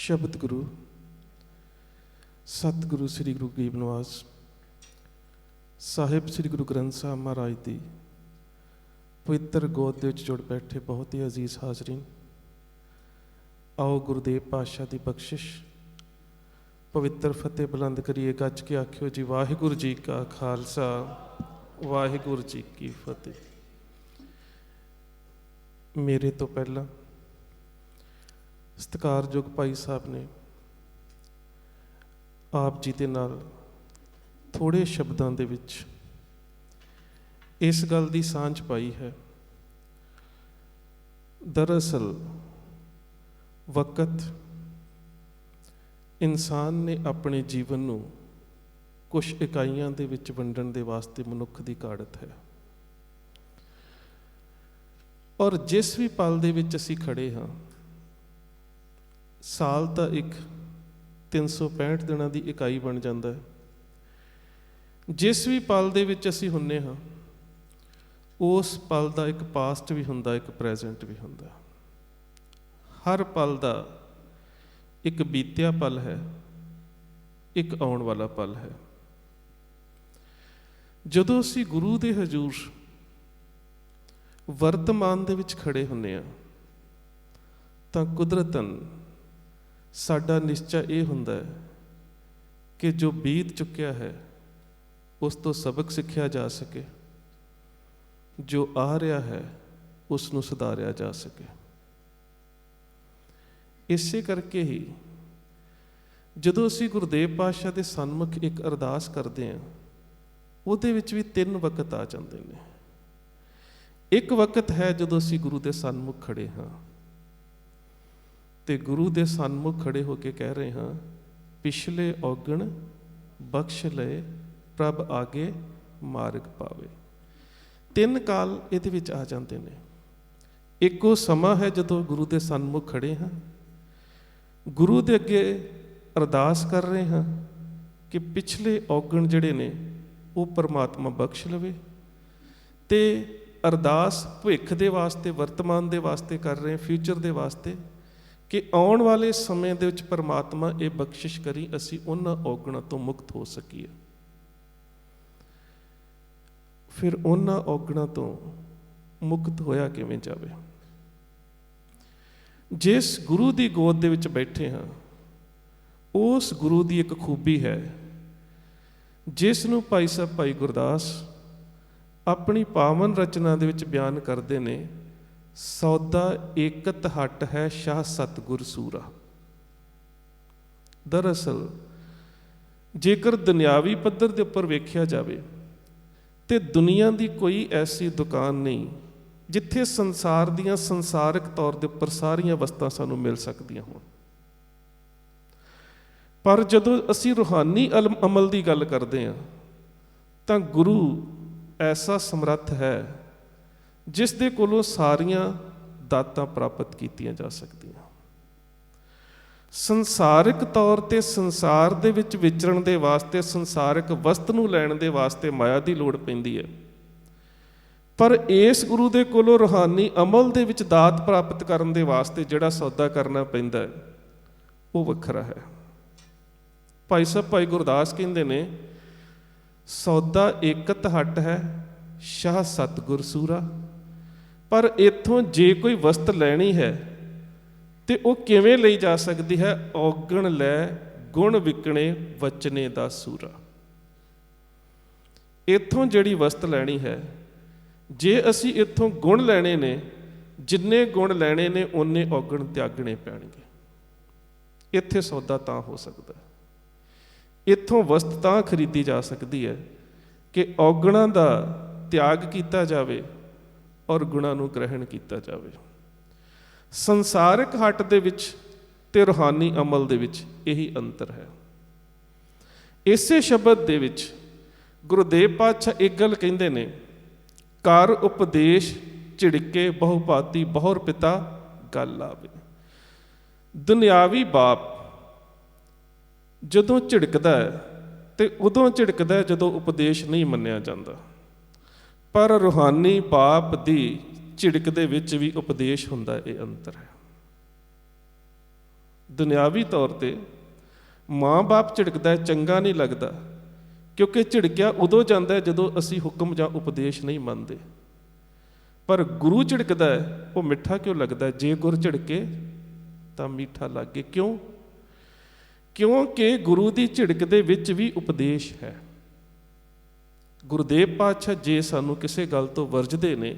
ਸ਼ਬਦ ਗੁਰੂ ਸਤਿਗੁਰੂ ਸ੍ਰੀ ਗੁਰੂ ਗਰੀਬ ਨਿਵਾਸ ਸਾਹਿਬ ਸ੍ਰੀ ਗੁਰੂ ਗ੍ਰੰਥ ਸਾਹਿਬ ਮਹਾਰਾਜ ਦੀ ਪਵਿੱਤਰ ਗੋਦ ਦੇ ਵਿੱਚ ਜੁੜ ਬੈਠੇ ਬਹੁਤ ਹੀ ਅਜ਼ੀਜ਼ ਹਾਜ਼ਰੀਨ, ਆਓ ਗੁਰਦੇਵ ਪਾਤਸ਼ਾਹ ਦੀ ਬਖਸ਼ਿਸ਼ ਪਵਿੱਤਰ ਫਤਿਹ ਬੁਲੰਦ ਕਰੀਏ। ਗੱਜ ਕੇ ਆਖਿਓ ਜੀ, ਵਾਹਿਗੁਰੂ ਜੀ ਕਾ ਖਾਲਸਾ, ਵਾਹਿਗੁਰੂ ਜੀ ਕੀ ਫਤਿਹ। ਮੇਰੇ ਤੋਂ ਪਹਿਲਾਂ ਸਤਿਕਾਰਯੋਗ ਭਾਈ ਸਾਹਿਬ ਨੇ ਆਪ ਜੀ ਦੇ ਨਾਲ ਥੋੜ੍ਹੇ ਸ਼ਬਦਾਂ ਦੇ ਵਿੱਚ ਇਸ ਗੱਲ ਦੀ ਸਾਂਝ ਪਾਈ ਹੈ। ਦਰਅਸਲ ਵਕਤ ਇਨਸਾਨ ਨੇ ਆਪਣੇ ਜੀਵਨ ਨੂੰ ਕੁਝ ਇਕਾਈਆਂ ਦੇ ਵਿੱਚ ਵੰਡਣ ਦੇ ਵਾਸਤੇ ਮਨੁੱਖ ਦੀ ਕਾਢਤ ਹੈ, ਔਰ ਜਿਸ ਵੀ ਪਲ ਦੇ ਵਿੱਚ ਅਸੀਂ ਖੜੇ ਹਾਂ, ਸਾਲ ਤਾਂ ਇੱਕ 365 ਦਿਨਾਂ ਦੀ ਇਕਾਈ ਬਣ ਜਾਂਦਾ ਹੈ। ਜਿਸ ਵੀ ਪਲ ਦੇ ਵਿੱਚ ਅਸੀਂ ਹੁੰਦੇ ਹਾਂ, ਉਸ ਪਲ ਦਾ ਇੱਕ ਪਾਸਟ ਵੀ ਹੁੰਦਾ, ਇੱਕ ਪ੍ਰੈਜ਼ੈਂਟ ਵੀ ਹੁੰਦਾ। ਹਰ ਪਲ ਦਾ ਇੱਕ ਬੀਤਿਆ ਪਲ ਹੈ, ਇੱਕ ਆਉਣ ਵਾਲਾ ਪਲ ਹੈ। ਜਦੋਂ ਅਸੀਂ ਗੁਰੂ ਦੇ ਹਜ਼ੂਰ ਵਰਤਮਾਨ ਦੇ ਵਿੱਚ ਖੜੇ ਹੁੰਦੇ ਹਾਂ ਤਾਂ ਕੁਦਰਤਨ ਸਾਡਾ ਨਿਸ਼ਚਾ ਇਹ ਹੁੰਦਾ ਹੈ ਕਿ ਜੋ ਬੀਤ ਚੁੱਕਿਆ ਹੈ ਉਸ ਤੋਂ ਸਬਕ ਸਿੱਖਿਆ ਜਾ ਸਕੇ, ਜੋ ਆ ਰਿਹਾ ਹੈ ਉਸ ਨੂੰ ਸੁਧਾਰਿਆ ਜਾ ਸਕੇ। ਇਸੇ ਕਰਕੇ ਹੀ ਜਦੋਂ ਅਸੀਂ ਗੁਰਦੇਵ ਪਾਤਸ਼ਾਹ ਦੇ ਸਨਮੁਖ ਇੱਕ ਅਰਦਾਸ ਕਰਦੇ ਹਾਂ, ਉਹਦੇ ਵਿੱਚ ਵੀ 3 ਵਕਤ ਆ ਜਾਂਦੇ ਨੇ। ਇੱਕ ਵਕਤ ਹੈ ਜਦੋਂ ਅਸੀਂ ਗੁਰੂ ਦੇ ਸਨਮੁਖ ਖੜੇ ਹਾਂ ਤੇ ਗੁਰੂ ਦੇ ਸਨਮੁਖ ਖੜੇ ਹੋ ਕੇ ਕਹਿ ਰਹੇ ਹਾਂ, ਪਿਛਲੇ ਔਗਣ ਬਖਸ਼ ਲਏ ਪ੍ਰਭ ਆਗੇ ਮਾਰਗ ਪਾਵੇ। 3 ਕਾਲ ਇਹਦੇ ਵਿੱਚ ਆ ਜਾਂਦੇ ਨੇ। ਇੱਕ ਉਹ ਸਮਾਂ ਹੈ ਜਦੋਂ ਗੁਰੂ ਦੇ ਸਨਮੁਖ ਖੜੇ ਹਾਂ, ਗੁਰੂ ਦੇ ਅੱਗੇ ਅਰਦਾਸ ਕਰ ਰਹੇ ਹਾਂ ਕਿ ਪਿਛਲੇ ਔਗਣ ਜਿਹੜੇ ਨੇ ਉਹ ਪਰਮਾਤਮਾ ਬਖਸ਼ ਲਵੇ, ਤੇ ਅਰਦਾਸ ਭਵਿੱਖ ਦੇ ਵਾਸਤੇ, ਵਰਤਮਾਨ ਦੇ ਵਾਸਤੇ ਕਰ ਰਹੇ, ਫਿਊਚਰ ਦੇ ਵਾਸਤੇ, ਕਿ ਆਉਣ ਵਾਲੇ ਸਮੇਂ ਦੇ ਵਿੱਚ ਪਰਮਾਤਮਾ ਇਹ ਬਖਸ਼ਿਸ਼ ਕਰੀ ਅਸੀਂ ਉਹਨਾਂ ਔਗਣਾਂ ਤੋਂ ਮੁਕਤ ਹੋ ਸਕੀਏ। ਫਿਰ ਉਹਨਾਂ ਔਗਣਾਂ ਤੋਂ ਮੁਕਤ ਹੋਇਆ ਕਿਵੇਂ ਜਾਵੇ? ਜਿਸ ਗੁਰੂ ਦੀ ਗੋਦ ਦੇ ਵਿੱਚ ਬੈਠੇ ਹਾਂ, ਉਸ ਗੁਰੂ ਦੀ ਇੱਕ ਖੂਬੀ ਹੈ ਜਿਸ ਨੂੰ ਭਾਈ ਸਾਹਿਬ ਭਾਈ ਗੁਰਦਾਸ ਆਪਣੀ ਪਾਵਨ ਰਚਨਾ ਦੇ ਵਿੱਚ ਬਿਆਨ ਕਰਦੇ ਨੇ। ਸੌਦਾ ਏਕਤ ਹਟ ਹੈ ਸ਼ਾਹ ਸਤਿਗੁਰ ਸੂਰਾ। ਦਰਅਸਲ ਜੇਕਰ ਦੁਨਿਆਵੀ ਪੱਧਰ ਦੇ ਉੱਪਰ ਵੇਖਿਆ ਜਾਵੇ ਤੇ ਦੁਨੀਆ ਦੀ ਕੋਈ ਐਸੀ ਦੁਕਾਨ ਨਹੀਂ ਜਿੱਥੇ ਸੰਸਾਰ ਦੀਆਂ ਸੰਸਾਰਿਕ ਤੌਰ ਦੇ ਉੱਪਰ ਸਾਰੀਆਂ ਵਸਤਾਂ ਸਾਨੂੰ ਮਿਲ ਸਕਦੀਆਂ ਹੋਣ। ਪਰ ਜਦੋਂ ਅਸੀਂ ਰੂਹਾਨੀ ਅਮਲ ਦੀ ਗੱਲ ਕਰਦੇ ਹਾਂ ਤਾਂ ਗੁਰੂ ਐਸਾ ਸਮਰੱਥ ਹੈ ਜਿਸ ਦੇ ਕੋਲੋਂ ਸਾਰੀਆਂ ਦਾਤਾਂ ਪ੍ਰਾਪਤ ਕੀਤੀਆਂ ਜਾ ਸਕਦੀਆਂ। ਸੰਸਾਰਿਕ ਤੌਰ ਤੇ ਸੰਸਾਰ ਦੇ ਵਿੱਚ ਵਿਚਰਨ ਦੇ ਵਾਸਤੇ, ਸੰਸਾਰਿਕ ਵਸਤ ਨੂੰ ਲੈਣ ਦੇ ਵਾਸਤੇ ਮਾਇਆ ਦੀ ਲੋੜ ਪੈਂਦੀ ਹੈ, ਪਰ ਇਸ ਗੁਰੂ ਦੇ ਕੋਲੋਂ ਰੂਹਾਨੀ ਅਮਲ ਦੇ ਵਿੱਚ ਦਾਤ ਪ੍ਰਾਪਤ ਕਰਨ ਦੇ ਵਾਸਤੇ ਜਿਹੜਾ ਸੌਦਾ ਕਰਨਾ ਪੈਂਦਾ ਹੈ ਉਹ ਵੱਖਰਾ ਹੈ। ਭਾਈ ਸਾਹਿਬ ਭਾਈ ਗੁਰਦਾਸ ਕਹਿੰਦੇ ਨੇ, ਸੌਦਾ ਏਕਤ ਹਟ ਹੈ ਸ਼ਾਹ ਸਤਿਗੁਰ ਸੂਰਾ। ਪਰ ਇੱਥੋਂ ਜੇ ਕੋਈ ਵਸਤ ਲੈਣੀ ਹੈ ਤੇ ਉਹ ਕਿਵੇਂ ਲਈ ਜਾ ਸਕਦੀ ਹੈ? ਔਗਣ ਲੈ ਗੁਣ ਵਿਕਣੇ ਵਚਨੇ ਦਾ ਸੂਰਾ। ਇੱਥੋਂ ਜਿਹੜੀ ਵਸਤ ਲੈਣੀ ਹੈ, ਜੇ ਅਸੀਂ ਇੱਥੋਂ ਗੁਣ ਲੈਣੇ ਨੇ, ਜਿੰਨੇ ਗੁਣ ਲੈਣੇ ਨੇ ਓਨੇ ਔਗਣ ਤਿਆਗਣੇ ਪੈਣਗੇ। ਇੱਥੇ ਸੌਦਾ ਤਾਂ ਹੋ ਸਕਦਾ, ਇੱਥੋਂ ਵਸਤ ਤਾਂ ਖਰੀਦੀ ਜਾ ਸਕਦੀ ਹੈ ਕਿ ਔਗਣਾਂ ਦਾ ਤਿਆਗ ਕੀਤਾ ਜਾਵੇ ਔਰ ਗੁਣਾਂ ਨੂੰ ਗ੍ਰਹਿਣ ਕੀਤਾ ਜਾਵੇ। ਸੰਸਾਰਿਕ ਹੱਟ ਦੇ ਵਿੱਚ ਤੇ ਰੂਹਾਨੀ ਅਮਲ ਦੇ ਵਿੱਚ ਇਹੀ ਅੰਤਰ ਹੈ। ਇਸੇ ਸ਼ਬਦ ਦੇ ਵਿੱਚ ਗੁਰਦੇਵ ਪਾਤਸ਼ਾਹ ਇੱਕ ਗੱਲ ਕਹਿੰਦੇ ਨੇ, ਕਰ ਉਪਦੇਸ਼ ਝਿੜਕੇ ਬਹੁ ਭਾਤੀ ਬਹੁਰ ਪਿਤਾ ਗੱਲ ਆਵੇ। ਦੁਨਿਆਵੀ ਬਾਪ ਜਦੋਂ ਝਿੜਕਦਾ ਹੈ ਤੇ ਉਦੋਂ ਝਿੜਕਦਾ ਜਦੋਂ ਉਪਦੇਸ਼ ਨਹੀਂ ਮੰਨਿਆ ਜਾਂਦਾ, ਪਰ ਰੂਹਾਨੀ ਬਾਪ ਦੀ ਝਿੜਕ ਦੇ ਵਿੱਚ ਵੀ ਉਪਦੇਸ਼ ਹੁੰਦਾ। ਇਹ ਅੰਤਰ ਹੈ। ਦੁਨਿਆਵੀ ਤੌਰ ਤੇ ਮਾਂ-ਬਾਪ ਝਿੜਕਦਾ ਹੈ, ਚੰਗਾ ਨਹੀਂ ਲੱਗਦਾ, ਕਿਉਂਕਿ ਝਿੜਕਿਆ ਉਦੋਂ ਜਾਂਦਾ ਹੈ ਜਦੋਂ ਅਸੀਂ ਹੁਕਮ ਜਾਂ ਉਪਦੇਸ਼ ਨਹੀਂ ਮੰਨਦੇ। ਪਰ ਗੁਰੂ ਝਿੜਕਦਾ ਹੈ, ਉਹ ਮਿੱਠਾ ਕਿਉਂ ਲੱਗਦਾ? ਜੇ ਗੁਰ ਝਿੜਕੇ ਤਾਂ ਮਿੱਠਾ ਲੱਗੇ। ਕਿਉਂ? ਕਿਉਂਕਿ ਗੁਰੂ ਦੀ ਝਿੜਕ ਦੇ ਵਿੱਚ ਵੀ ਉਪਦੇਸ਼ ਹੈ। ਗੁਰਦੇਵ ਪਾਤਸ਼ਾਹ ਜੇ ਸਾਨੂੰ ਕਿਸੇ ਗੱਲ ਤੋਂ ਵਰਜਦੇ ਨੇ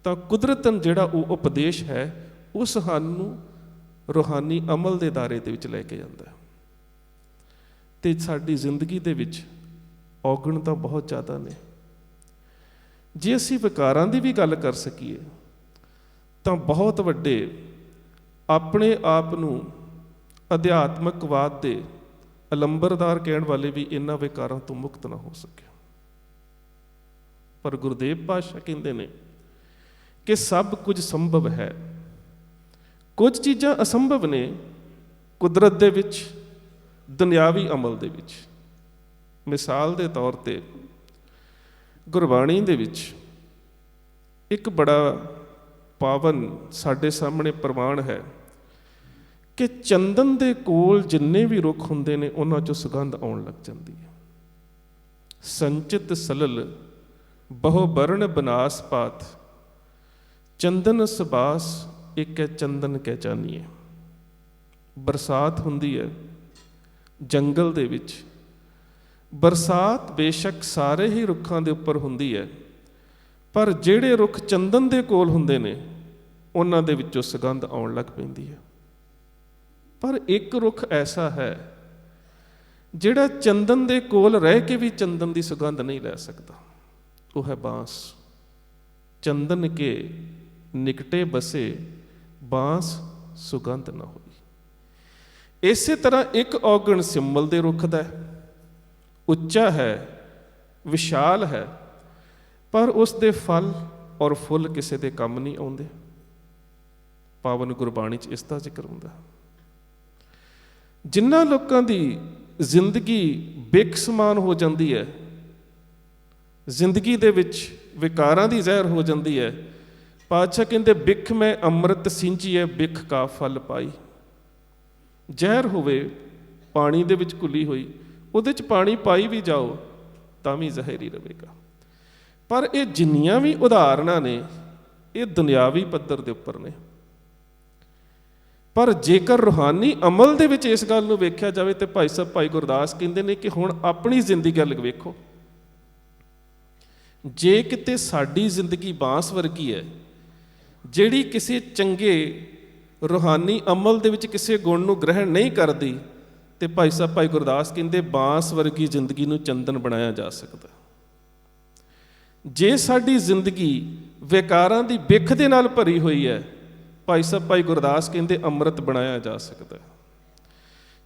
ਤਾਂ ਕੁਦਰਤਨ ਜਿਹੜਾ ਉਹ ਉਪਦੇਸ਼ ਹੈ ਉਹ ਸਾਨੂੰ ਰੂਹਾਨੀ ਅਮਲ ਦੇ ਦਾਇਰੇ ਦੇ ਵਿੱਚ ਲੈ ਕੇ ਜਾਂਦਾ ਹੈ। ਤੇ ਸਾਡੀ ਜ਼ਿੰਦਗੀ ਦੇ ਵਿੱਚ ਔਗਣ ਤਾਂ ਬਹੁਤ ਜ਼ਿਆਦਾ ਨੇ। ਜੇ ਅਸੀਂ ਵਿਕਾਰਾਂ ਦੀ ਵੀ ਗੱਲ ਕਰ ਸਕੀਏ ਤਾਂ ਬਹੁਤ ਵੱਡੇ ਆਪਣੇ ਆਪ ਨੂੰ ਅਧਿਆਤਮਕਵਾਦ ਦੇ ਅਲੰਬਰਦਾਰ ਕਹਿਣ ਵਾਲੇ ਵੀ ਇਹਨਾਂ ਵਿਕਾਰਾਂ ਤੋਂ ਮੁਕਤ ਨਾ ਹੋ ਸਕੇ। ਪਰ ਗੁਰਦੇਵ ਪਾਤਸ਼ਾਹ ਕਹਿੰਦੇ ਨੇ ਕਿ ਸਭ ਕੁਝ ਸੰਭਵ ਹੈ, ਕੁਝ ਚੀਜ਼ਾਂ ਅਸੰਭਵ ਨੇ ਕੁਦਰਤ ਦੇ ਵਿੱਚ, ਦੁਨਿਆਵੀ ਅਮਲ ਦੇ ਵਿੱਚ। ਮਿਸਾਲ ਦੇ ਤੌਰ ਤੇ ਗੁਰਬਾਣੀ ਦੇ ਵਿੱਚ ਇੱਕ ਬੜਾ ਪਾਵਨ ਸਾਡੇ ਸਾਹਮਣੇ ਪ੍ਰਮਾਣ ਹੈ ਕਿ ਚੰਦਨ ਦੇ ਕੋਲ ਜਿੰਨੇ ਵੀ ਰੁੱਖ ਹੁੰਦੇ ਨੇ ਉਹਨਾਂ 'ਚੋਂ ਸੁਗੰਧ ਆਉਣ ਲੱਗ ਜਾਂਦੀ ਹੈ। ਸੰਚਿਤ ਸਲਲ ਬਹੁ ਬਰਨ ਬਨਾਸ ਪਾਤ, ਚੰਦਨ ਸਬਾਸ ਇੱਕ ਹੈ ਚੰਦਨ ਕਹਿ ਜਾਨੀਏ। ਬਰਸਾਤ ਹੁੰਦੀ ਹੈ ਜੰਗਲ ਦੇ ਵਿੱਚ, ਬਰਸਾਤ ਬੇਸ਼ੱਕ ਸਾਰੇ ਹੀ ਰੁੱਖਾਂ ਦੇ ਉੱਪਰ ਹੁੰਦੀ ਹੈ, ਪਰ ਜਿਹੜੇ ਰੁੱਖ ਚੰਦਨ ਦੇ ਕੋਲ ਹੁੰਦੇ ਨੇ ਉਹਨਾਂ ਦੇ ਵਿੱਚੋਂ ਸੁਗੰਧ ਆਉਣ ਲੱਗ ਪੈਂਦੀ ਹੈ। ਪਰ ਇੱਕ ਰੁੱਖ ਐਸਾ ਹੈ ਜਿਹੜਾ ਚੰਦਨ ਦੇ ਕੋਲ ਰਹਿ ਕੇ ਵੀ ਚੰਦਨ ਦੀ ਸੁਗੰਧ ਨਹੀਂ ਲੈ ਸਕਦਾ, ਉਹ ਹੈ ਬਾਂਸ। ਚੰਦਨ ਕੇ ਨਿਕਟੇ ਬਸੇ ਬਾਂਸ ਸੁਗੰਧ ਨਾ ਹੋਈ। ਇਸੇ ਤਰ੍ਹਾਂ ਇੱਕ ਔਗਣ ਸਿੰਬਲ ਦੇ ਰੁੱਖ ਦਾ ਹੈ, ਉੱਚਾ ਹੈ, ਵਿਸ਼ਾਲ ਹੈ, ਪਰ ਉਸ ਦੇ ਫਲ ਔਰ ਫੁੱਲ ਕਿਸੇ ਦੇ ਕੰਮ ਨਹੀਂ ਆਉਂਦੇ। ਪਾਵਨ ਗੁਰਬਾਣੀ 'ਚ ਇਸ ਦਾ ਜ਼ਿਕਰ ਹੁੰਦਾ। ਜਿਨ੍ਹਾਂ ਲੋਕਾਂ ਦੀ ਜ਼ਿੰਦਗੀ ਬਿੱਖ ਸਮਾਨ ਹੋ ਜਾਂਦੀ ਹੈ, ਜ਼ਿੰਦਗੀ ਦੇ ਵਿੱਚ ਵਿਕਾਰਾਂ ਦੀ ਜ਼ਹਿਰ ਹੋ ਜਾਂਦੀ ਹੈ, ਪਾਤਸ਼ਾਹ ਕਹਿੰਦੇ ਬਿੱਖ ਮੈਂ ਅੰਮ੍ਰਿਤ ਸਿੰਚੀਏ ਬਿੱਖ ਕਾ ਫਲ ਪਾਈ। ਜ਼ਹਿਰ ਹੋਵੇ ਪਾਣੀ ਦੇ ਵਿੱਚ ਘੁਲੀ ਹੋਈ, ਉਹਦੇ 'ਚ ਪਾਣੀ ਪਾਈ ਵੀ ਜਾਓ ਤਾਂ ਵੀ ਜ਼ਹਿਰ ਹੀ ਰਹੇਗਾ। ਪਰ ਇਹ ਜਿੰਨੀਆਂ ਵੀ ਉਦਾਹਰਨਾਂ ਨੇ ਇਹ ਦੁਨਿਆਵੀ ਪੱਧਰ ਦੇ ਉੱਪਰ ਨੇ। ਪਰ ਜੇਕਰ ਰੂਹਾਨੀ ਅਮਲ ਦੇ ਵਿੱਚ ਇਸ ਗੱਲ ਨੂੰ ਵੇਖਿਆ ਜਾਵੇ ਤੇ ਭਾਈ ਸਾਹਿਬ ਭਾਈ ਗੁਰਦਾਸ ਕਹਿੰਦੇ ਨੇ ਕਿ ਹੁਣ ਆਪਣੀ ਜ਼ਿੰਦਗੀ ਵੱਲ ਵੇਖੋ। ਜੇ ਕਿਤੇ ਸਾਡੀ ਜ਼ਿੰਦਗੀ ਬਾਂਸ ਵਰਗੀ ਹੈ ਜਿਹੜੀ ਕਿਸੇ ਚੰਗੇ ਰੂਹਾਨੀ ਅਮਲ ਦੇ ਵਿੱਚ ਕਿਸੇ ਗੁਣ ਨੂੰ ਗ੍ਰਹਿਣ ਨਹੀਂ ਕਰਦੀ, ਤੇ ਭਾਈ ਸਾਹਿਬ ਭਾਈ ਗੁਰਦਾਸ ਕਹਿੰਦੇ ਬਾਂਸ ਵਰਗੀ ਜ਼ਿੰਦਗੀ ਨੂੰ ਚੰਦਨ ਬਣਾਇਆ ਜਾ ਸਕਦਾ। ਜੇ ਸਾਡੀ ਜ਼ਿੰਦਗੀ ਵਿਕਾਰਾਂ ਦੀ ਬਿੱਖ ਦੇ ਨਾਲ ਭਰੀ ਹੋਈ ਹੈ, ਭਾਈ ਸਾਹਿਬ ਭਾਈ ਗੁਰਦਾਸ ਕਹਿੰਦੇ ਅੰਮ੍ਰਿਤ ਬਣਾਇਆ ਜਾ ਸਕਦਾ।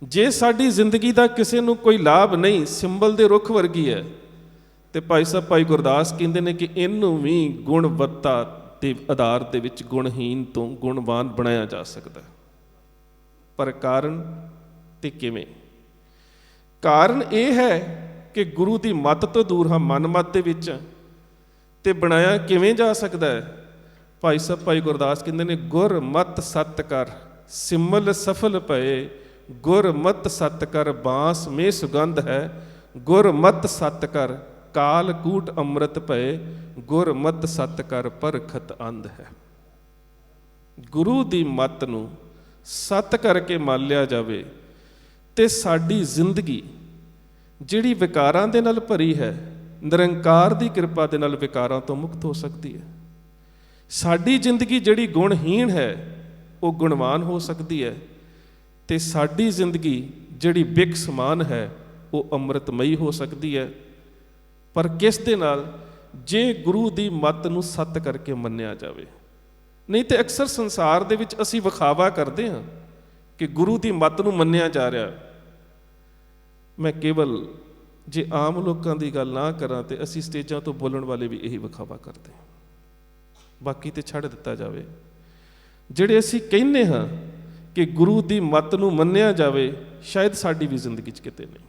ਜੇ ਸਾਡੀ ਜ਼ਿੰਦਗੀ ਦਾ ਕਿਸੇ ਨੂੰ ਕੋਈ ਲਾਭ ਨਹੀਂ, ਸਿੰਬਲ ਦੇ ਰੁੱਖ ਵਰਗੀ ਹੈ, ਤੇ ਭਾਈ ਸਾਹਿਬ ਭਾਈ ਗੁਰਦਾਸ ਕਹਿੰਦੇ ਨੇ ਕਿ ਇਹਨੂੰ ਵੀ ਗੁਣਵੱਤਾ ਦੇ ਆਧਾਰ ਦੇ ਵਿੱਚ ਗੁਣਹੀਨ ਤੋਂ ਗੁਣਵਾਨ ਬਣਾਇਆ ਜਾ ਸਕਦਾ। ਪਰ ਕਾਰਨ ਤੇ ਕਿਵੇਂ? ਕਾਰਨ ਇਹ ਹੈ ਕਿ ਗੁਰੂ ਦੀ ਮੱਤ ਤੋਂ ਦੂਰ ਹਾਂ, ਮਨ ਮੱਤ ਦੇ ਵਿੱਚ। ਤੇ ਬਣਾਇਆ ਕਿਵੇਂ ਜਾ ਸਕਦਾ ਹੈ? ਭਾਈ ਸਾਹਿਬ ਭਾਈ ਗੁਰਦਾਸ ਕਹਿੰਦੇ ਨੇ ਗੁਰ ਮਤ ਸਤ ਕਰ ਸਿਮਲ ਸਫਲ ਪਏ, ਗੁਰ ਮਤ ਸਤ ਕਰ ਬਾਂਸ ਮੇ ਸੁਗੰਧ ਹੈ, ਗੁਰ ਮਤ ਸਤ ਕਰ ਕਾਲ ਕੂਟ ਅੰਮ੍ਰਿਤ ਪਏ, ਗੁਰ ਮਤ ਸਤ ਕਰ ਪਰਖਤ ਅੰਧ ਹੈ। ਗੁਰੂ ਦੀ ਮੱਤ ਨੂੰ ਸਤ ਕਰਕੇ ਮੰਨ ਲਿਆ ਜਾਵੇ ਤੇ ਸਾਡੀ ਜ਼ਿੰਦਗੀ ਜਿਹੜੀ ਵਿਕਾਰਾਂ ਦੇ ਨਾਲ ਭਰੀ ਹੈ, ਨਿਰੰਕਾਰ ਦੀ ਕਿਰਪਾ ਦੇ ਨਾਲ ਵਿਕਾਰਾਂ ਤੋਂ ਮੁਕਤ ਹੋ ਸਕਦੀ ਹੈ। ਸਾਡੀ ਜ਼ਿੰਦਗੀ ਜਿਹੜੀ ਗੁਣਹੀਣ ਹੈ ਉਹ ਗੁਣਵਾਨ ਹੋ ਸਕਦੀ ਹੈ, ਤੇ ਸਾਡੀ ਜ਼ਿੰਦਗੀ ਜਿਹੜੀ ਬਿੱਖ ਸਮਾਨ ਹੈ ਉਹ ਅੰਮ੍ਰਿਤਮਈ ਹੋ ਸਕਦੀ ਹੈ। ਪਰ ਕਿਸ ਦੇ ਨਾਲ? ਜੇ ਗੁਰੂ ਦੀ ਮੱਤ ਨੂੰ ਸੱਤ ਕਰਕੇ ਮੰਨਿਆ ਜਾਵੇ। ਨਹੀਂ ਤੇ ਅਕਸਰ ਸੰਸਾਰ ਦੇ ਵਿੱਚ ਅਸੀਂ ਵਿਖਾਵਾ ਕਰਦੇ ਹਾਂ ਕਿ ਗੁਰੂ ਦੀ ਮੱਤ ਨੂੰ ਮੰਨਿਆ ਜਾ ਰਿਹਾ। ਮੈਂ ਕੇਵਲ ਜੇ ਆਮ ਲੋਕਾਂ ਦੀ ਗੱਲ ਨਾ ਕਰਾਂ ਤੇ ਅਸੀਂ ਸਟੇਜਾਂ ਤੋਂ ਬੋਲਣ ਵਾਲੇ ਵੀ ਇਹੀ ਵਿਖਾਵਾ ਕਰਦੇ ਹਾਂ। ਬਾਕੀ ਤੇ ਛੱਡ ਦਿੱਤਾ ਜਾਵੇ। ਜਿਹੜੇ ਅਸੀਂ ਕਹਿੰਦੇ ਹਾਂ ਕਿ ਗੁਰੂ ਦੀ ਮੱਤ ਨੂੰ ਮੰਨਿਆ ਜਾਵੇ, ਸ਼ਾਇਦ ਸਾਡੀ ਵੀ ਜ਼ਿੰਦਗੀ 'ਚ ਕਿਤੇ ਨਹੀਂ।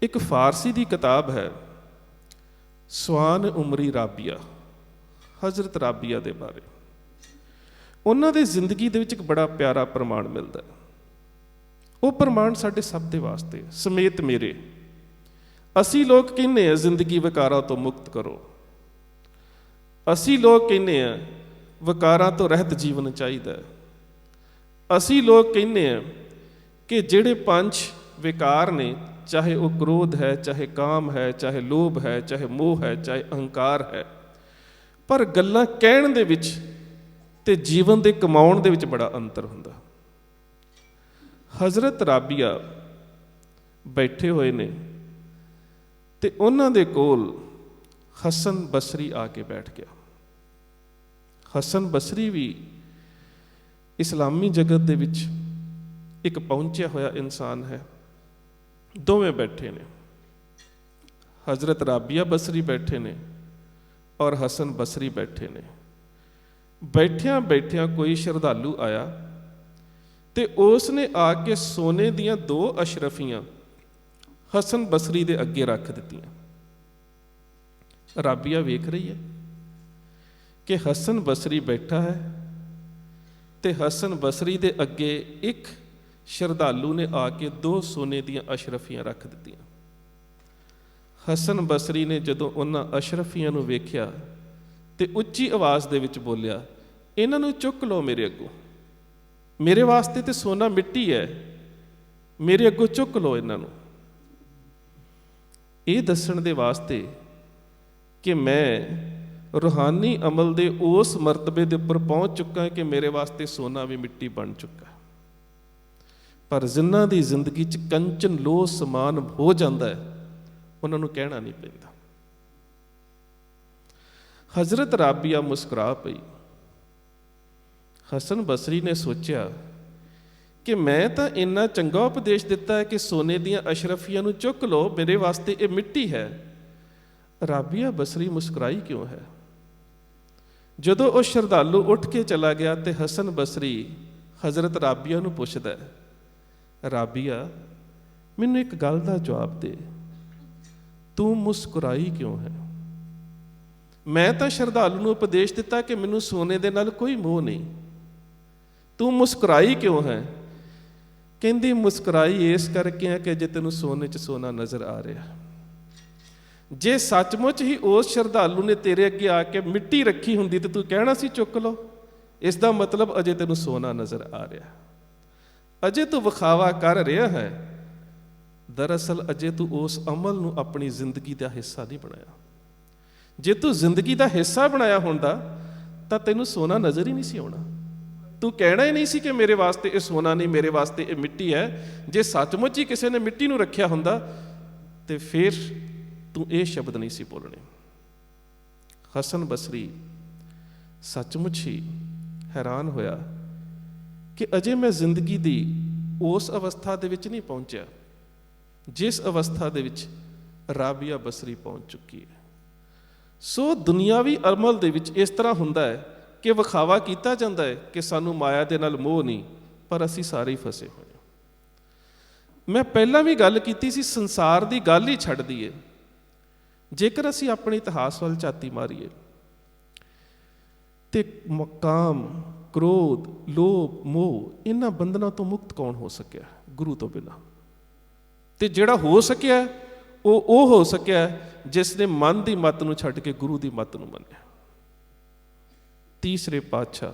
ਇੱਕ ਫਾਰਸੀ ਦੀ ਕਿਤਾਬ ਹੈ ਸਵਾਨ ਉਮਰੀ ਰਾਬੀਆ, ਹਜ਼ਰਤ ਰਾਬੀਆ ਦੇ ਬਾਰੇ। ਉਹਨਾਂ ਦੀ ਜ਼ਿੰਦਗੀ ਦੇ ਵਿੱਚ ਇੱਕ ਬੜਾ ਪਿਆਰਾ ਪ੍ਰਮਾਣ ਮਿਲਦਾ। ਉਹ ਪ੍ਰਮਾਣ ਸਾਡੇ ਸਭ ਦੇ ਵਾਸਤੇ ਸਮੇਤ ਮੇਰੇ। ਅਸੀਂ ਲੋਕ ਕਹਿੰਦੇ ਹਾਂ ਜ਼ਿੰਦਗੀ ਵਿਕਾਰਾਂ ਤੋਂ ਮੁਕਤ ਕਰੋ, ਅਸੀਂ ਲੋਕ ਕਹਿੰਦੇ ਹਾਂ ਵਿਕਾਰਾਂ ਤੋਂ ਰਹਿਤ ਜੀਵਨ ਚਾਹੀਦਾ, ਅਸੀਂ ਲੋਕ ਕਹਿੰਦੇ ਹਾਂ ਕਿ ਜਿਹੜੇ 5 ਵਿਕਾਰ ਨੇ, ਚਾਹੇ ਉਹ ਕ੍ਰੋਧ ਹੈ, ਚਾਹੇ ਕਾਮ ਹੈ, ਚਾਹੇ ਲੋਭ ਹੈ, ਚਾਹੇ ਮੋਹ ਹੈ, ਚਾਹੇ ਅਹੰਕਾਰ ਹੈ, ਪਰ ਗੱਲਾਂ ਕਹਿਣ ਦੇ ਵਿੱਚ ਤੇ ਜੀਵਨ ਦੇ ਕਮਾਉਣ ਦੇ ਵਿੱਚ ਬੜਾ ਅੰਤਰ ਹੁੰਦਾ। ਹਜ਼ਰਤ ਰਾਬੀਆ ਬੈਠੇ ਹੋਏ ਨੇ ਤੇ ਉਹਨਾਂ ਦੇ ਕੋਲ ਹਸਨ ਬਸਰੀ ਆ ਕੇ ਬੈਠ ਗਿਆ। ਹਸਨ ਬਸਰੀ ਵੀ ਇਸਲਾਮੀ ਜਗਤ ਦੇ ਵਿੱਚ ਇੱਕ ਪਹੁੰਚਿਆ ਹੋਇਆ ਇਨਸਾਨ ਹੈ। ਦੋਵੇਂ ਬੈਠੇ ਨੇ, ਹਜ਼ਰਤ ਰਾਬੀਆ ਬਸਰੀ ਬੈਠੇ ਨੇ ਔਰ ਹਸਨ ਬਸਰੀ ਬੈਠੇ ਨੇ। ਬੈਠਿਆਂ ਬੈਠਿਆਂ ਕੋਈ ਸ਼ਰਧਾਲੂ ਆਇਆ ਤੇ ਉਸ ਨੇ ਆ ਕੇ ਸੋਨੇ ਦੀਆਂ 2 ਅਸ਼ਰਫੀਆਂ ਹਸਨ ਬਸਰੀ ਦੇ ਅੱਗੇ ਰੱਖ ਦਿੱਤੀਆਂ। ਰਾਬੀਆ ਵੇਖ ਰਹੀ ਹੈ ਕਿ ਹਸਨ ਬਸਰੀ ਬੈਠਾ ਹੈ ਤੇ ਹਸਨ ਬਸਰੀ ਦੇ ਅੱਗੇ ਇੱਕ ਸ਼ਰਧਾਲੂ ਨੇ ਆ ਕੇ 2 ਸੋਨੇ ਦੀਆਂ ਅਸ਼ਰਫੀਆਂ ਰੱਖ ਦਿੱਤੀਆਂ। ਹਸਨ ਬਸਰੀ ਨੇ ਜਦੋਂ ਉਹਨਾਂ ਅਸ਼ਰਫੀਆਂ ਨੂੰ ਵੇਖਿਆ ਤੇ ਉੱਚੀ ਆਵਾਜ਼ ਦੇ ਵਿੱਚ ਬੋਲਿਆ, ਇਹਨਾਂ ਨੂੰ ਚੁੱਕ ਲਓ ਮੇਰੇ ਅੱਗੋਂ, ਮੇਰੇ ਵਾਸਤੇ ਤੇ ਸੋਨਾ ਮਿੱਟੀ ਹੈ, ਮੇਰੇ ਅੱਗੋਂ ਚੁੱਕ ਲਓ ਇਹਨਾਂ ਨੂੰ। ਇਹ ਦੱਸਣ ਦੇ ਵਾਸਤੇ ਕਿ ਮੈਂ ਰੂਹਾਨੀ ਅਮਲ ਦੇ ਉਸ ਮਰਤਬੇ ਦੇ ਉੱਪਰ ਪਹੁੰਚ ਚੁੱਕਾ ਕਿ ਮੇਰੇ ਵਾਸਤੇ ਸੋਨਾ ਵੀ ਮਿੱਟੀ ਬਣ ਚੁੱਕਾ। ਪਰ ਜਿਨ੍ਹਾਂ ਦੀ ਜ਼ਿੰਦਗੀ 'ਚ ਕੰਚਨ ਲੋਹ ਸਮਾਨ ਹੋ ਜਾਂਦਾ ਹੈ, ਉਹਨਾਂ ਨੂੰ ਕਹਿਣਾ ਨਹੀਂ ਪੈਂਦਾ। ਹਜ਼ਰਤ ਰਾਬੀਆ ਮੁਸਕਰਾ ਪਈ। ਹਸਨ ਬਸਰੀ ਨੇ ਸੋਚਿਆ ਕਿ ਮੈਂ ਤਾਂ ਇੰਨਾ ਚੰਗਾ ਉਪਦੇਸ਼ ਦਿੱਤਾ ਹੈ ਕਿ ਸੋਨੇ ਦੀਆਂ ਅਸ਼ਰਫੀਆਂ ਨੂੰ ਚੁੱਕ ਲਓ, ਮੇਰੇ ਵਾਸਤੇ ਇਹ ਮਿੱਟੀ ਹੈ। ਰਾਬੀਆ ਬਸਰੀ ਮੁਸਕਰਾਈ ਕਿਉਂ ਹੈ? ਜਦੋਂ ਉਹ ਸ਼ਰਧਾਲੂ ਉੱਠ ਕੇ ਚਲਾ ਗਿਆ ਤੇ ਹਸਨ ਬਸਰੀ ਹਜ਼ਰਤ ਰਾਬੀਆ ਨੂੰ ਪੁੱਛਦਾ, ਰਾਬੀਆ ਮੈਨੂੰ ਇੱਕ ਗੱਲ ਦਾ ਜਵਾਬ ਦੇ, ਤੂੰ ਮੁਸਕਰਾਈ ਕਿਉਂ ਹੈ? ਮੈਂ ਤਾਂ ਸ਼ਰਧਾਲੂ ਨੂੰ ਉਪਦੇਸ਼ ਦਿੱਤਾ ਕਿ ਮੈਨੂੰ ਸੋਨੇ ਦੇ ਨਾਲ ਕੋਈ ਮੋਹ ਨਹੀਂ, ਤੂੰ ਮੁਸਕਰਾਈ ਕਿਉਂ ਹੈ? ਕਹਿੰਦੀ ਮੁਸਕਰਾਈ ਇਸ ਕਰਕੇ ਹੈ ਕਿ ਜੇ ਤੈਨੂੰ ਸੋਨੇ 'ਚ ਸੋਨਾ ਨਜ਼ਰ ਆ ਰਿਹਾ। ਜੇ ਸੱਚਮੁੱਚ ਹੀ ਉਸ ਸ਼ਰਧਾਲੂ ਨੇ ਤੇਰੇ ਅੱਗੇ ਆ ਕੇ ਮਿੱਟੀ ਰੱਖੀ ਹੁੰਦੀ ਤੇ ਤੂੰ ਕਹਿਣਾ ਸੀ ਚੁੱਕ ਲਓ। ਇਸ ਦਾ ਮਤਲਬ ਅਜੇ ਤੈਨੂੰ ਸੋਨਾ ਨਜ਼ਰ ਆ ਰਿਹਾ, ਅਜੇ ਤੂੰ ਵਿਖਾਵਾ ਕਰ ਰਿਹਾ ਹੈ। ਦਰਅਸਲ ਅਜੇ ਤੂੰ ਉਸ ਅਮਲ ਨੂੰ ਆਪਣੀ ਜ਼ਿੰਦਗੀ ਦਾ ਹਿੱਸਾ ਨਹੀਂ ਬਣਾਇਆ। ਜੇ ਤੂੰ ਜ਼ਿੰਦਗੀ ਦਾ ਹਿੱਸਾ ਬਣਾਇਆ ਹੁੰਦਾ ਤਾਂ ਤੈਨੂੰ ਸੋਨਾ ਨਜ਼ਰ ਹੀ ਨਹੀਂ ਸੀ ਆਉਣਾ। ਤੂੰ ਕਹਿਣਾ ਹੀ ਨਹੀਂ ਸੀ ਕਿ ਮੇਰੇ ਵਾਸਤੇ ਇਹ ਸੋਨਾ ਨਹੀਂ, ਮੇਰੇ ਵਾਸਤੇ ਇਹ ਮਿੱਟੀ ਹੈ। ਜੇ ਸੱਚਮੁੱਚ ਹੀ ਕਿਸੇ ਨੇ ਮਿੱਟੀ ਨੂੰ ਰੱਖਿਆ ਹੁੰਦਾ ਤੇ ਫਿਰ ਤੂੰ ਇਹ ਸ਼ਬਦ ਨਹੀਂ ਸੀ ਬੋਲਣੇ। ਹਸਨ ਬਸਰੀ ਸੱਚਮੁੱਚ ਹੀ ਹੈਰਾਨ ਹੋਇਆ ਕਿ ਅਜੇ ਮੈਂ ਜ਼ਿੰਦਗੀ ਦੀ ਉਸ ਅਵਸਥਾ ਦੇ ਵਿੱਚ ਨਹੀਂ ਪਹੁੰਚਿਆ ਜਿਸ ਅਵਸਥਾ ਦੇ ਵਿੱਚ ਰਾਬੀਆ ਬਸਰੀ ਪਹੁੰਚ ਚੁੱਕੀ ਹੈ। ਸੋ ਦੁਨਿਆਵੀ ਅਮਲ ਦੇ ਵਿੱਚ ਇਸ ਤਰ੍ਹਾਂ ਹੁੰਦਾ ਹੈ ਕਿ ਵਿਖਾਵਾ ਕੀਤਾ ਜਾਂਦਾ ਹੈ ਕਿ ਸਾਨੂੰ ਮਾਇਆ ਦੇ ਨਾਲ ਮੋਹ ਨਹੀਂ, ਪਰ ਅਸੀਂ ਸਾਰੇ ਹੀ ਫਸੇ ਹੋਏ ਹਾਂ। ਮੈਂ ਪਹਿਲਾਂ ਵੀ ਗੱਲ ਕੀਤੀ ਸੀ, ਸੰਸਾਰ ਦੀ ਗੱਲ ਹੀ ਛੱਡ ਦਈਏ, ਜੇਕਰ ਅਸੀਂ ਆਪਣੇ ਇਤਿਹਾਸ ਵੱਲ ਝਾਤੀ ਮਾਰੀਏ ਤੇ ਕਾਮ, ਕ੍ਰੋਧ, ਲੋਭ, ਮੋਹ, ਇਹਨਾਂ ਬੰਧਨਾਂ ਤੋਂ ਮੁਕਤ ਕੌਣ ਹੋ ਸਕਿਆ? ਗੁਰੂ ਤੋਂ ਬਿਨਾਂ। ਤੇ ਜਿਹੜਾ ਹੋ ਸਕਿਆ ਉਹ ਹੋ ਸਕਿਆ ਜਿਸ ਨੇ ਮਨ ਦੀ ਮੱਤ ਨੂੰ ਛੱਡ ਕੇ ਗੁਰੂ ਦੀ ਮੱਤ ਨੂੰ ਮੰਨਿਆ। ਤੀਸਰੇ ਪਾਤਸ਼ਾਹ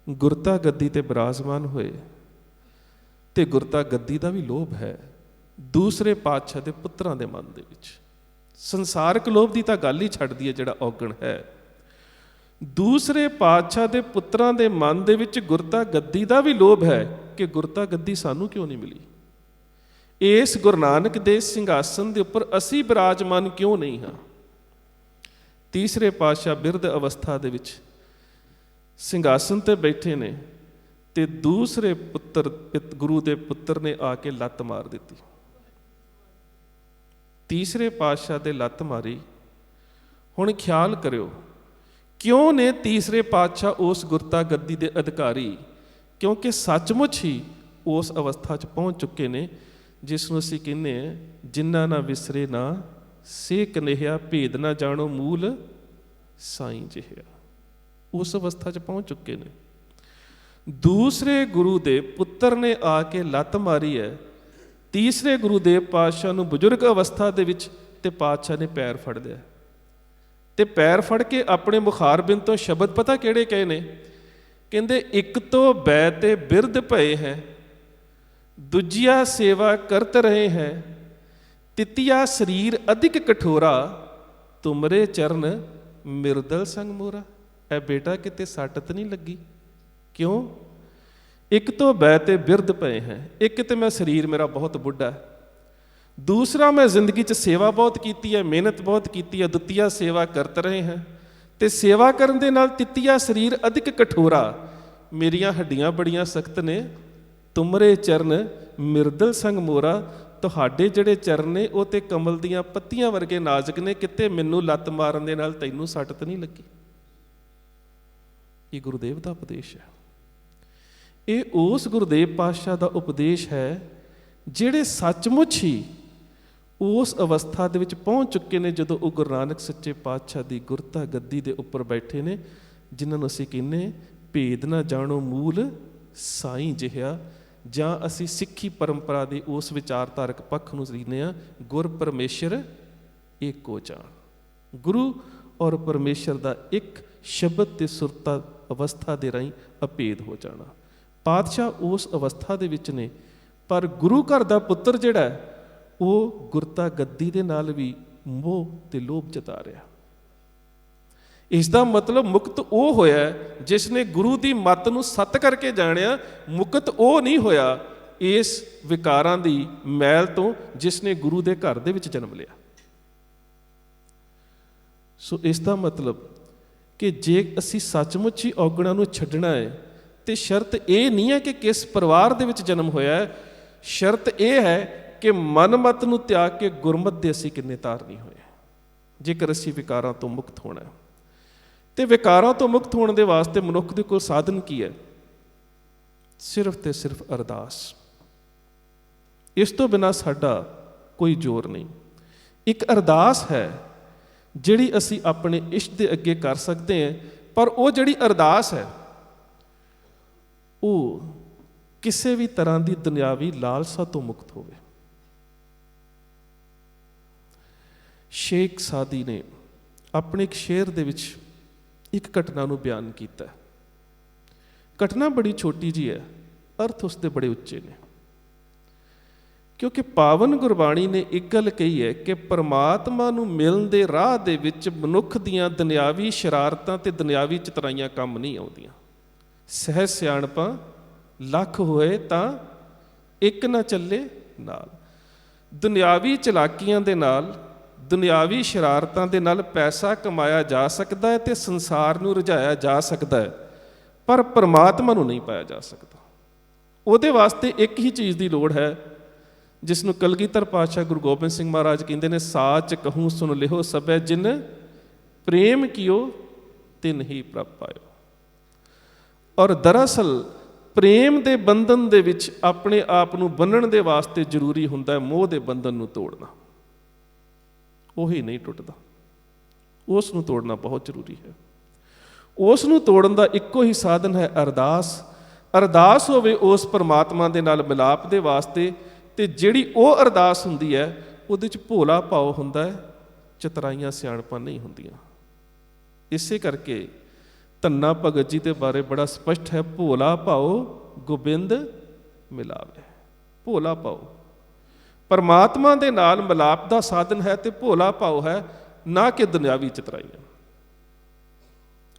ਗੁਰਤਾ ਗੱਦੀ ਤੇ ਬਿਰਾਜਮਾਨ ਹੋਏ ਤੇ ਗੁਰਤਾ ਗੱਦੀ ਦਾ ਵੀ ਲੋਭ ਹੈ ਦੂਸਰੇ ਪਾਤਸ਼ਾਹ ਦੇ ਪੁੱਤਰਾਂ ਦੇ ਮਨ ਦੇ ਵਿੱਚ। ਸੰਸਾਰਕ ਲੋਭ ਦੀ ਤਾਂ ਗੱਲ ਹੀ ਛੱਡਦੀ ਹੈ, ਜਿਹੜਾ ਔਗਣ ਹੈ ਦੂਸਰੇ ਪਾਤਸ਼ਾਹ ਦੇ ਪੁੱਤਰਾਂ ਦੇ ਮਨ ਦੇ ਵਿੱਚ ਗੁਰਤਾ ਗੱਦੀ ਦਾ ਵੀ ਲੋਭ ਹੈ ਕਿ ਗੁਰਤਾ ਗੱਦੀ ਸਾਨੂੰ ਕਿਉਂ ਨਹੀਂ ਮਿਲੀ? ਇਸ ਗੁਰੂ ਨਾਨਕ ਦੇ ਸਿੰਘਾਸਨ ਦੇ ਉੱਪਰ ਅਸੀਂ ਬਿਰਾਜਮਾਨ ਕਿਉਂ ਨਹੀਂ ਹਾਂ? ਤੀਸਰੇ ਪਾਤਸ਼ਾਹ ਬਿਰਧ ਅਵਸਥਾ ਦੇ ਵਿੱਚ ਸਿੰਘਾਸਨ ਤੇ ਬੈਠੇ ਨੇ ਤੇ ਦੂਸਰੇ ਪੁੱਤਰ ਗੁਰੂ ਦੇ ਪੁੱਤਰ ਨੇ ਆ ਕੇ ਲੱਤ ਮਾਰ ਦਿੱਤੀ। ਤੀਸਰੇ ਪਾਤਸ਼ਾਹ ਦੇ ਲੱਤ ਮਾਰੀ। ਹੁਣ ਖਿਆਲ ਕਰਿਓ, ਕਿਉਂ ਨੇ ਤੀਸਰੇ ਪਾਤਸ਼ਾਹ ਉਸ ਗੁਰਤਾ ਗੱਦੀ ਦੇ ਅਧਿਕਾਰੀ? ਕਿਉਂਕਿ ਸੱਚਮੁੱਚ ਹੀ ਉਸ ਅਵਸਥਾ 'ਚ ਪਹੁੰਚ ਚੁੱਕੇ ਨੇ ਜਿਸ ਨੂੰ ਅਸੀਂ ਕਹਿੰਦੇ ਹਾਂ, ਜਿਨ੍ਹਾਂ ਨਾ ਵਿਸਰੇ ਨਾ ਸੇ ਕਨਿਹਿਆ, ਭੇਦ ਨਾ ਜਾਣੋ ਮੂਲ ਸਾਈਂ ਜਿਹਾ। ਉਸ ਅਵਸਥਾ 'ਚ ਪਹੁੰਚ ਚੁੱਕੇ ਨੇ। ਦੂਸਰੇ ਗੁਰੂ ਦੇ ਪੁੱਤਰ ਨੇ ਆ ਕੇ ਲੱਤ ਮਾਰੀ ਹੈ। ਤੀਸਰੇ ਗੁਰੂ ਦੇਵ ਪਾਤਸ਼ਾਹ ਨੂੰ ਬਜ਼ੁਰਗ ਅਵਸਥਾ ਦੇ ਵਿੱਚ ਤੇ ਪਾਤਸ਼ਾਹ ਨੇ ਪੈਰ ਫੜ ਲਿਆ, ਤੇ ਪੈਰ ਫੜ ਕੇ ਆਪਣੇ ਮੁਖਾਰਬਿੰਦ ਤੋਂ ਸ਼ਬਦ ਪਤਾ ਕਿਹੜੇ ਕਹੇ ਨੇ? ਕਹਿੰਦੇ ਇੱਕ ਤੋਂ ਬੈ ਤੇ ਬਿਰਧ ਭਏ ਹੈ, ਦੂਜਿਆ ਸੇਵਾ ਕਰਤ ਰਹੇ ਹੈ, ਤਿਤਿਆ ਸਰੀਰ ਅਧਿਕ ਕਠੋਰਾ, ਤੁਮਰੇ ਚਰਨ ਮਿਰਦਲ ਸੰਗ ਮੋਰਾ। ਇਹ ਬੇਟਾ ਕਿਤੇ ਸੱਟ ਤਾਂ ਨਹੀਂ ਲੱਗੀ? ਕਿਉਂ? ਇੱਕ ਤੋਂ ਬੈ ਤੇ ਬਿਰਧ ਪਏ ਹੈ, ਇੱਕ ਤੇ ਮੈਂ ਸਰੀਰ ਮੇਰਾ ਬਹੁਤ ਬੁੱਢਾ ਹੈ, ਦੂਸਰਾ ਮੈਂ ਜ਼ਿੰਦਗੀ 'ਚ ਸੇਵਾ ਬਹੁਤ ਕੀਤੀ ਹੈ, ਮਿਹਨਤ ਬਹੁਤ ਕੀਤੀ ਹੈ, ਦੁਤੀਆ ਸੇਵਾ ਕਰਤ ਰਹੇ ਹੈ, ਤੇ ਸੇਵਾ ਕਰਨ ਦੇ ਨਾਲ ਤਿਤਿਆ ਸਰੀਰ ਅਧਿਕ ਕਠੋਰਾ, ਮੇਰੀਆਂ ਹੱਡੀਆਂ ਬੜੀਆਂ ਸਖਤ ਨੇ, ਤੁਮਰੇ ਚਰਨ ਮਿਰਦਲ ਸੰਗ ਮੋਰਾ, ਤੁਹਾਡੇ ਜਿਹੜੇ ਚਰਨ ਨੇ ਉਹ ਤੇ ਕਮਲ ਦੀਆਂ ਪੱਤੀਆਂ ਵਰਗੇ ਨਾਜ਼ੁਕ ਨੇ, ਕਿਤੇ ਮੈਨੂੰ ਲੱਤ ਮਾਰਨ ਦੇ ਨਾਲ ਤੈਨੂੰ ਸੱਟ ਤਾਂ ਨਹੀਂ ਲੱਗੀ। ਇਹ ਗੁਰੂਦੇਵ ਦਾ ਉਪਦੇਸ਼ ਹੈ। ਇਹ ਉਸ ਗੁਰੂਦੇਵ ਪਾਤਸ਼ਾਹ ਦਾ ਉਪਦੇਸ਼ ਹੈ ਜਿਹੜੇ ਸੱਚਮੁੱਚ ਹੀ ਉਸ ਅਵਸਥਾ ਦੇ ਵਿੱਚ ਪਹੁੰਚ ਚੁੱਕੇ ਨੇ ਜਦੋਂ ਉਹ ਗੁਰੂ ਨਾਨਕ ਸੱਚੇ ਪਾਤਸ਼ਾਹ ਦੀ ਗੁਰਤਾ ਗੱਦੀ ਦੇ ਉੱਪਰ ਬੈਠੇ ਨੇ, ਜਿਨ੍ਹਾਂ ਨੂੰ ਅਸੀਂ ਕਹਿੰਦੇ ਭੇਦ ਨਾ ਜਾਣੋ ਮੂਲ ਸਾਈਂ ਜਿਹਾ, ਜਾਂ ਅਸੀਂ ਸਿੱਖੀ ਪਰੰਪਰਾ ਦੇ ਉਸ ਵਿਚਾਰਧਾਰਕ ਪੱਖ ਨੂੰ ਜੀਨੇ ਹਾਂ, ਗੁਰ ਪਰਮੇਸ਼ਰ ਏਕੋ ਜਾਣ। ਗੁਰੂ ਔਰ ਪਰਮੇਸ਼ਰ ਦਾ ਇੱਕ ਸ਼ਬਦ ਤੇ ਸੁਰਤਾ ਅਵਸਥਾ ਦੇ ਰਾਹੀਂ ਅਭੇਦ ਹੋ ਜਾਣਾ। ਪਾਤਸ਼ਾਹ ਉਸ ਅਵਸਥਾ ਦੇ ਵਿੱਚ ਨੇ, ਪਰ ਗੁਰੂ ਘਰ ਦਾ ਪੁੱਤਰ ਜਿਹੜਾ ਉਹ ਗੁਰਤਾ ਗੱਦੀ ਦੇ ਨਾਲ ਵੀ ਮੋਹ ਤੇ ਲੋਭ ਜਤਾ ਰਿਹਾ। ਇਸ ਦਾ ਮਤਲਬ ਮੁਕਤ ਉਹ ਹੋਇਆ ਜਿਸ ਨੇ ਗੁਰੂ ਦੀ ਮੱਤ ਨੂੰ ਸੱਤ ਕਰਕੇ ਜਾਣਿਆ, ਮੁਕਤ ਉਹ ਨਹੀਂ ਹੋਇਆ ਇਸ ਵਿਕਾਰਾਂ ਦੀ ਮੈਲ ਤੋਂ ਜਿਸ ਨੇ ਗੁਰੂ ਦੇ ਘਰ ਦੇ ਵਿੱਚ ਜਨਮ ਲਿਆ। ਸੋ ਇਸ ਦਾ ਮਤਲਬ ਕਿ ਜੇ ਅਸੀਂ ਸੱਚਮੁੱਚ ਹੀ ਔਗਣਾਂ ਨੂੰ ਛੱਡਣਾ ਹੈ ਤੇ ਸ਼ਰਤ ਇਹ ਨਹੀਂ ਹੈ ਕਿ ਕਿਸ ਪਰਿਵਾਰ ਦੇ ਵਿੱਚ ਜਨਮ ਹੋਇਆ ਹੈ, ਸ਼ਰਤ ਇਹ ਹੈ ਕਿ ਮਨਮਤ ਨੂੰ ਤਿਆਗ ਕੇ ਗੁਰਮਤ ਦੇ ਅਸੀਂ ਕਿੰਨੇ ਤਾਰਨੀ ਹੋਏ। ਜੇਕਰ ਅਸੀਂ ਵਿਕਾਰਾਂ ਤੋਂ ਮੁਕਤ ਹੋਣਾ ਹੈ, ਤੇ ਵਿਕਾਰਾਂ ਤੋਂ ਮੁਕਤ ਹੋਣ ਦੇ ਵਾਸਤੇ ਮਨੁੱਖ ਦੇ ਕੋਲ ਸਾਧਨ ਕੀ ਹੈ? ਸਿਰਫ ਤੇ ਸਿਰਫ ਅਰਦਾਸ। ਇਸ ਤੋਂ ਬਿਨਾਂ ਸਾਡਾ ਕੋਈ ਜ਼ੋਰ ਨਹੀਂ। ਇੱਕ ਅਰਦਾਸ ਹੈ ਜਿਹੜੀ ਅਸੀਂ ਆਪਣੇ ਇਸ਼ਟ ਦੇ ਅੱਗੇ ਕਰ ਸਕਦੇ ਹਾਂ, ਪਰ ਉਹ ਜਿਹੜੀ ਅਰਦਾਸ ਹੈ ਉਹ ਕਿਸੇ ਵੀ ਤਰ੍ਹਾਂ ਦੀ ਦੁਨਿਆਵੀ ਲਾਲਸਾ ਤੋਂ ਮੁਕਤ ਹੋਵੇ। ਸ਼ੇਖ ਸਾਦੀ ਨੇ ਆਪਣੇ ਇੱਕ ਸ਼ੇਰ ਦੇ ਵਿੱਚ ਇੱਕ ਘਟਨਾ ਨੂੰ ਬਿਆਨ ਕੀਤਾ। ਘਟਨਾ ਬੜੀ ਛੋਟੀ ਜਿਹੀ ਹੈ, ਅਰਥ ਉਸਦੇ ਬੜੇ ਉੱਚੇ ਨੇ, ਕਿਉਂਕਿ ਪਾਵਨ ਗੁਰਬਾਣੀ ਨੇ ਇੱਕ ਗੱਲ ਕਹੀ ਹੈ ਕਿ ਪਰਮਾਤਮਾ ਨੂੰ ਮਿਲਣ ਦੇ ਰਾਹ ਦੇ ਵਿੱਚ ਮਨੁੱਖ ਦੀਆਂ ਦੁਨਿਆਵੀ ਸ਼ਰਾਰਤਾਂ ਤੇ ਦੁਨਿਆਵੀ ਚਤਰਾਈਆਂ ਕੰਮ ਨਹੀਂ ਆਉਂਦੀਆਂ। ਸਹਿਜ ਸਿਆਣਪਾਂ ਲੱਖ ਹੋਏ ਤਾਂ ਇੱਕ ਨਾ ਚੱਲੇ ਨਾਲ। ਦੁਨਿਆਵੀ ਚਲਾਕੀਆਂ ਦੇ ਨਾਲ, ਦੁਨਿਆਵੀ ਸ਼ਰਾਰਤਾਂ ਦੇ ਨਾਲ ਪੈਸਾ ਕਮਾਇਆ ਜਾ ਸਕਦਾ ਹੈ ਤੇ ਸੰਸਾਰ ਨੂੰ ਰੁਝਾਇਆ ਜਾ ਸਕਦਾ ਹੈ, ਪਰ ਪਰਮਾਤਮਾ ਨੂੰ ਨਹੀਂ ਪਾਇਆ ਜਾ ਸਕਦਾ। ਉਹਦੇ ਵਾਸਤੇ ਇੱਕ ਹੀ ਚੀਜ਼ ਦੀ ਲੋੜ ਹੈ, ਜਿਸ ਨੂੰ ਕਲਗੀਧਰ ਪਾਤਸ਼ਾਹ ਗੁਰੂ ਗੋਬਿੰਦ ਸਿੰਘ ਮਹਾਰਾਜ ਕਹਿੰਦੇ ਨੇ, ਸਾਚ ਕਹੂੰ ਸੁਣ ਲਿਓ ਸਭੈ ਜਿਨ ਪ੍ਰੇਮ ਕੀਓ ਤਿਨ ਹੀ ਪ੍ਰਭ ਪਾਇਓ। ਔਰ ਦਰਅਸਲ ਪ੍ਰੇਮ ਦੇ ਬੰਧਨ ਦੇ ਵਿੱਚ ਆਪਣੇ ਆਪ ਨੂੰ ਬੰਨਣ ਦੇ ਵਾਸਤੇ ਜ਼ਰੂਰੀ ਹੁੰਦਾ ਹੈ ਮੋਹ ਦੇ ਬੰਧਨ ਨੂੰ ਤੋੜਨਾ। ਉਹੀ ਨਹੀਂ ਟੁੱਟਦਾ, ਉਸ ਨੂੰ ਤੋੜਨਾ ਬਹੁਤ ਜ਼ਰੂਰੀ ਹੈ। ਉਸ ਨੂੰ ਤੋੜਨ ਦਾ ਇੱਕੋ ਹੀ ਸਾਧਨ ਹੈ ਅਰਦਾਸ। ਅਰਦਾਸ ਹੋਵੇ ਉਸ ਪਰਮਾਤਮਾ ਦੇ ਨਾਲ ਮਿਲਾਪ ਦੇ ਵਾਸਤੇ, ਤੇ ਜਿਹੜੀ ਉਹ ਅਰਦਾਸ ਹੁੰਦੀ ਹੈ ਉਹਦੇ 'ਚ ਭੋਲਾ ਭਾਵ ਹੁੰਦਾ ਹੈ, ਚਤਰਾਈਆਂ ਸਿਆਣਪਾਂ ਨਹੀਂ ਹੁੰਦੀਆਂ। ਇਸੇ ਕਰਕੇ ਧੰਨਾ ਭਗਤ ਜੀ ਦੇ ਬਾਰੇ ਬੜਾ ਸਪਸ਼ਟ ਹੈ, ਭੋਲਾ ਭਾਉ ਗੋਬਿੰਦ ਮਿਲਾਵੇ। ਭੋਲਾ ਭਾਉ ਪਰਮਾਤਮਾ ਦੇ ਨਾਲ ਮਿਲਾਪ ਦਾ ਸਾਧਨ ਹੈ, ਤੇ ਭੋਲਾ ਭਾਉ ਹੈ, ਨਾ ਕਿ ਦੁਨਿਆਵੀ ਚਤਰਾਈਆਂ।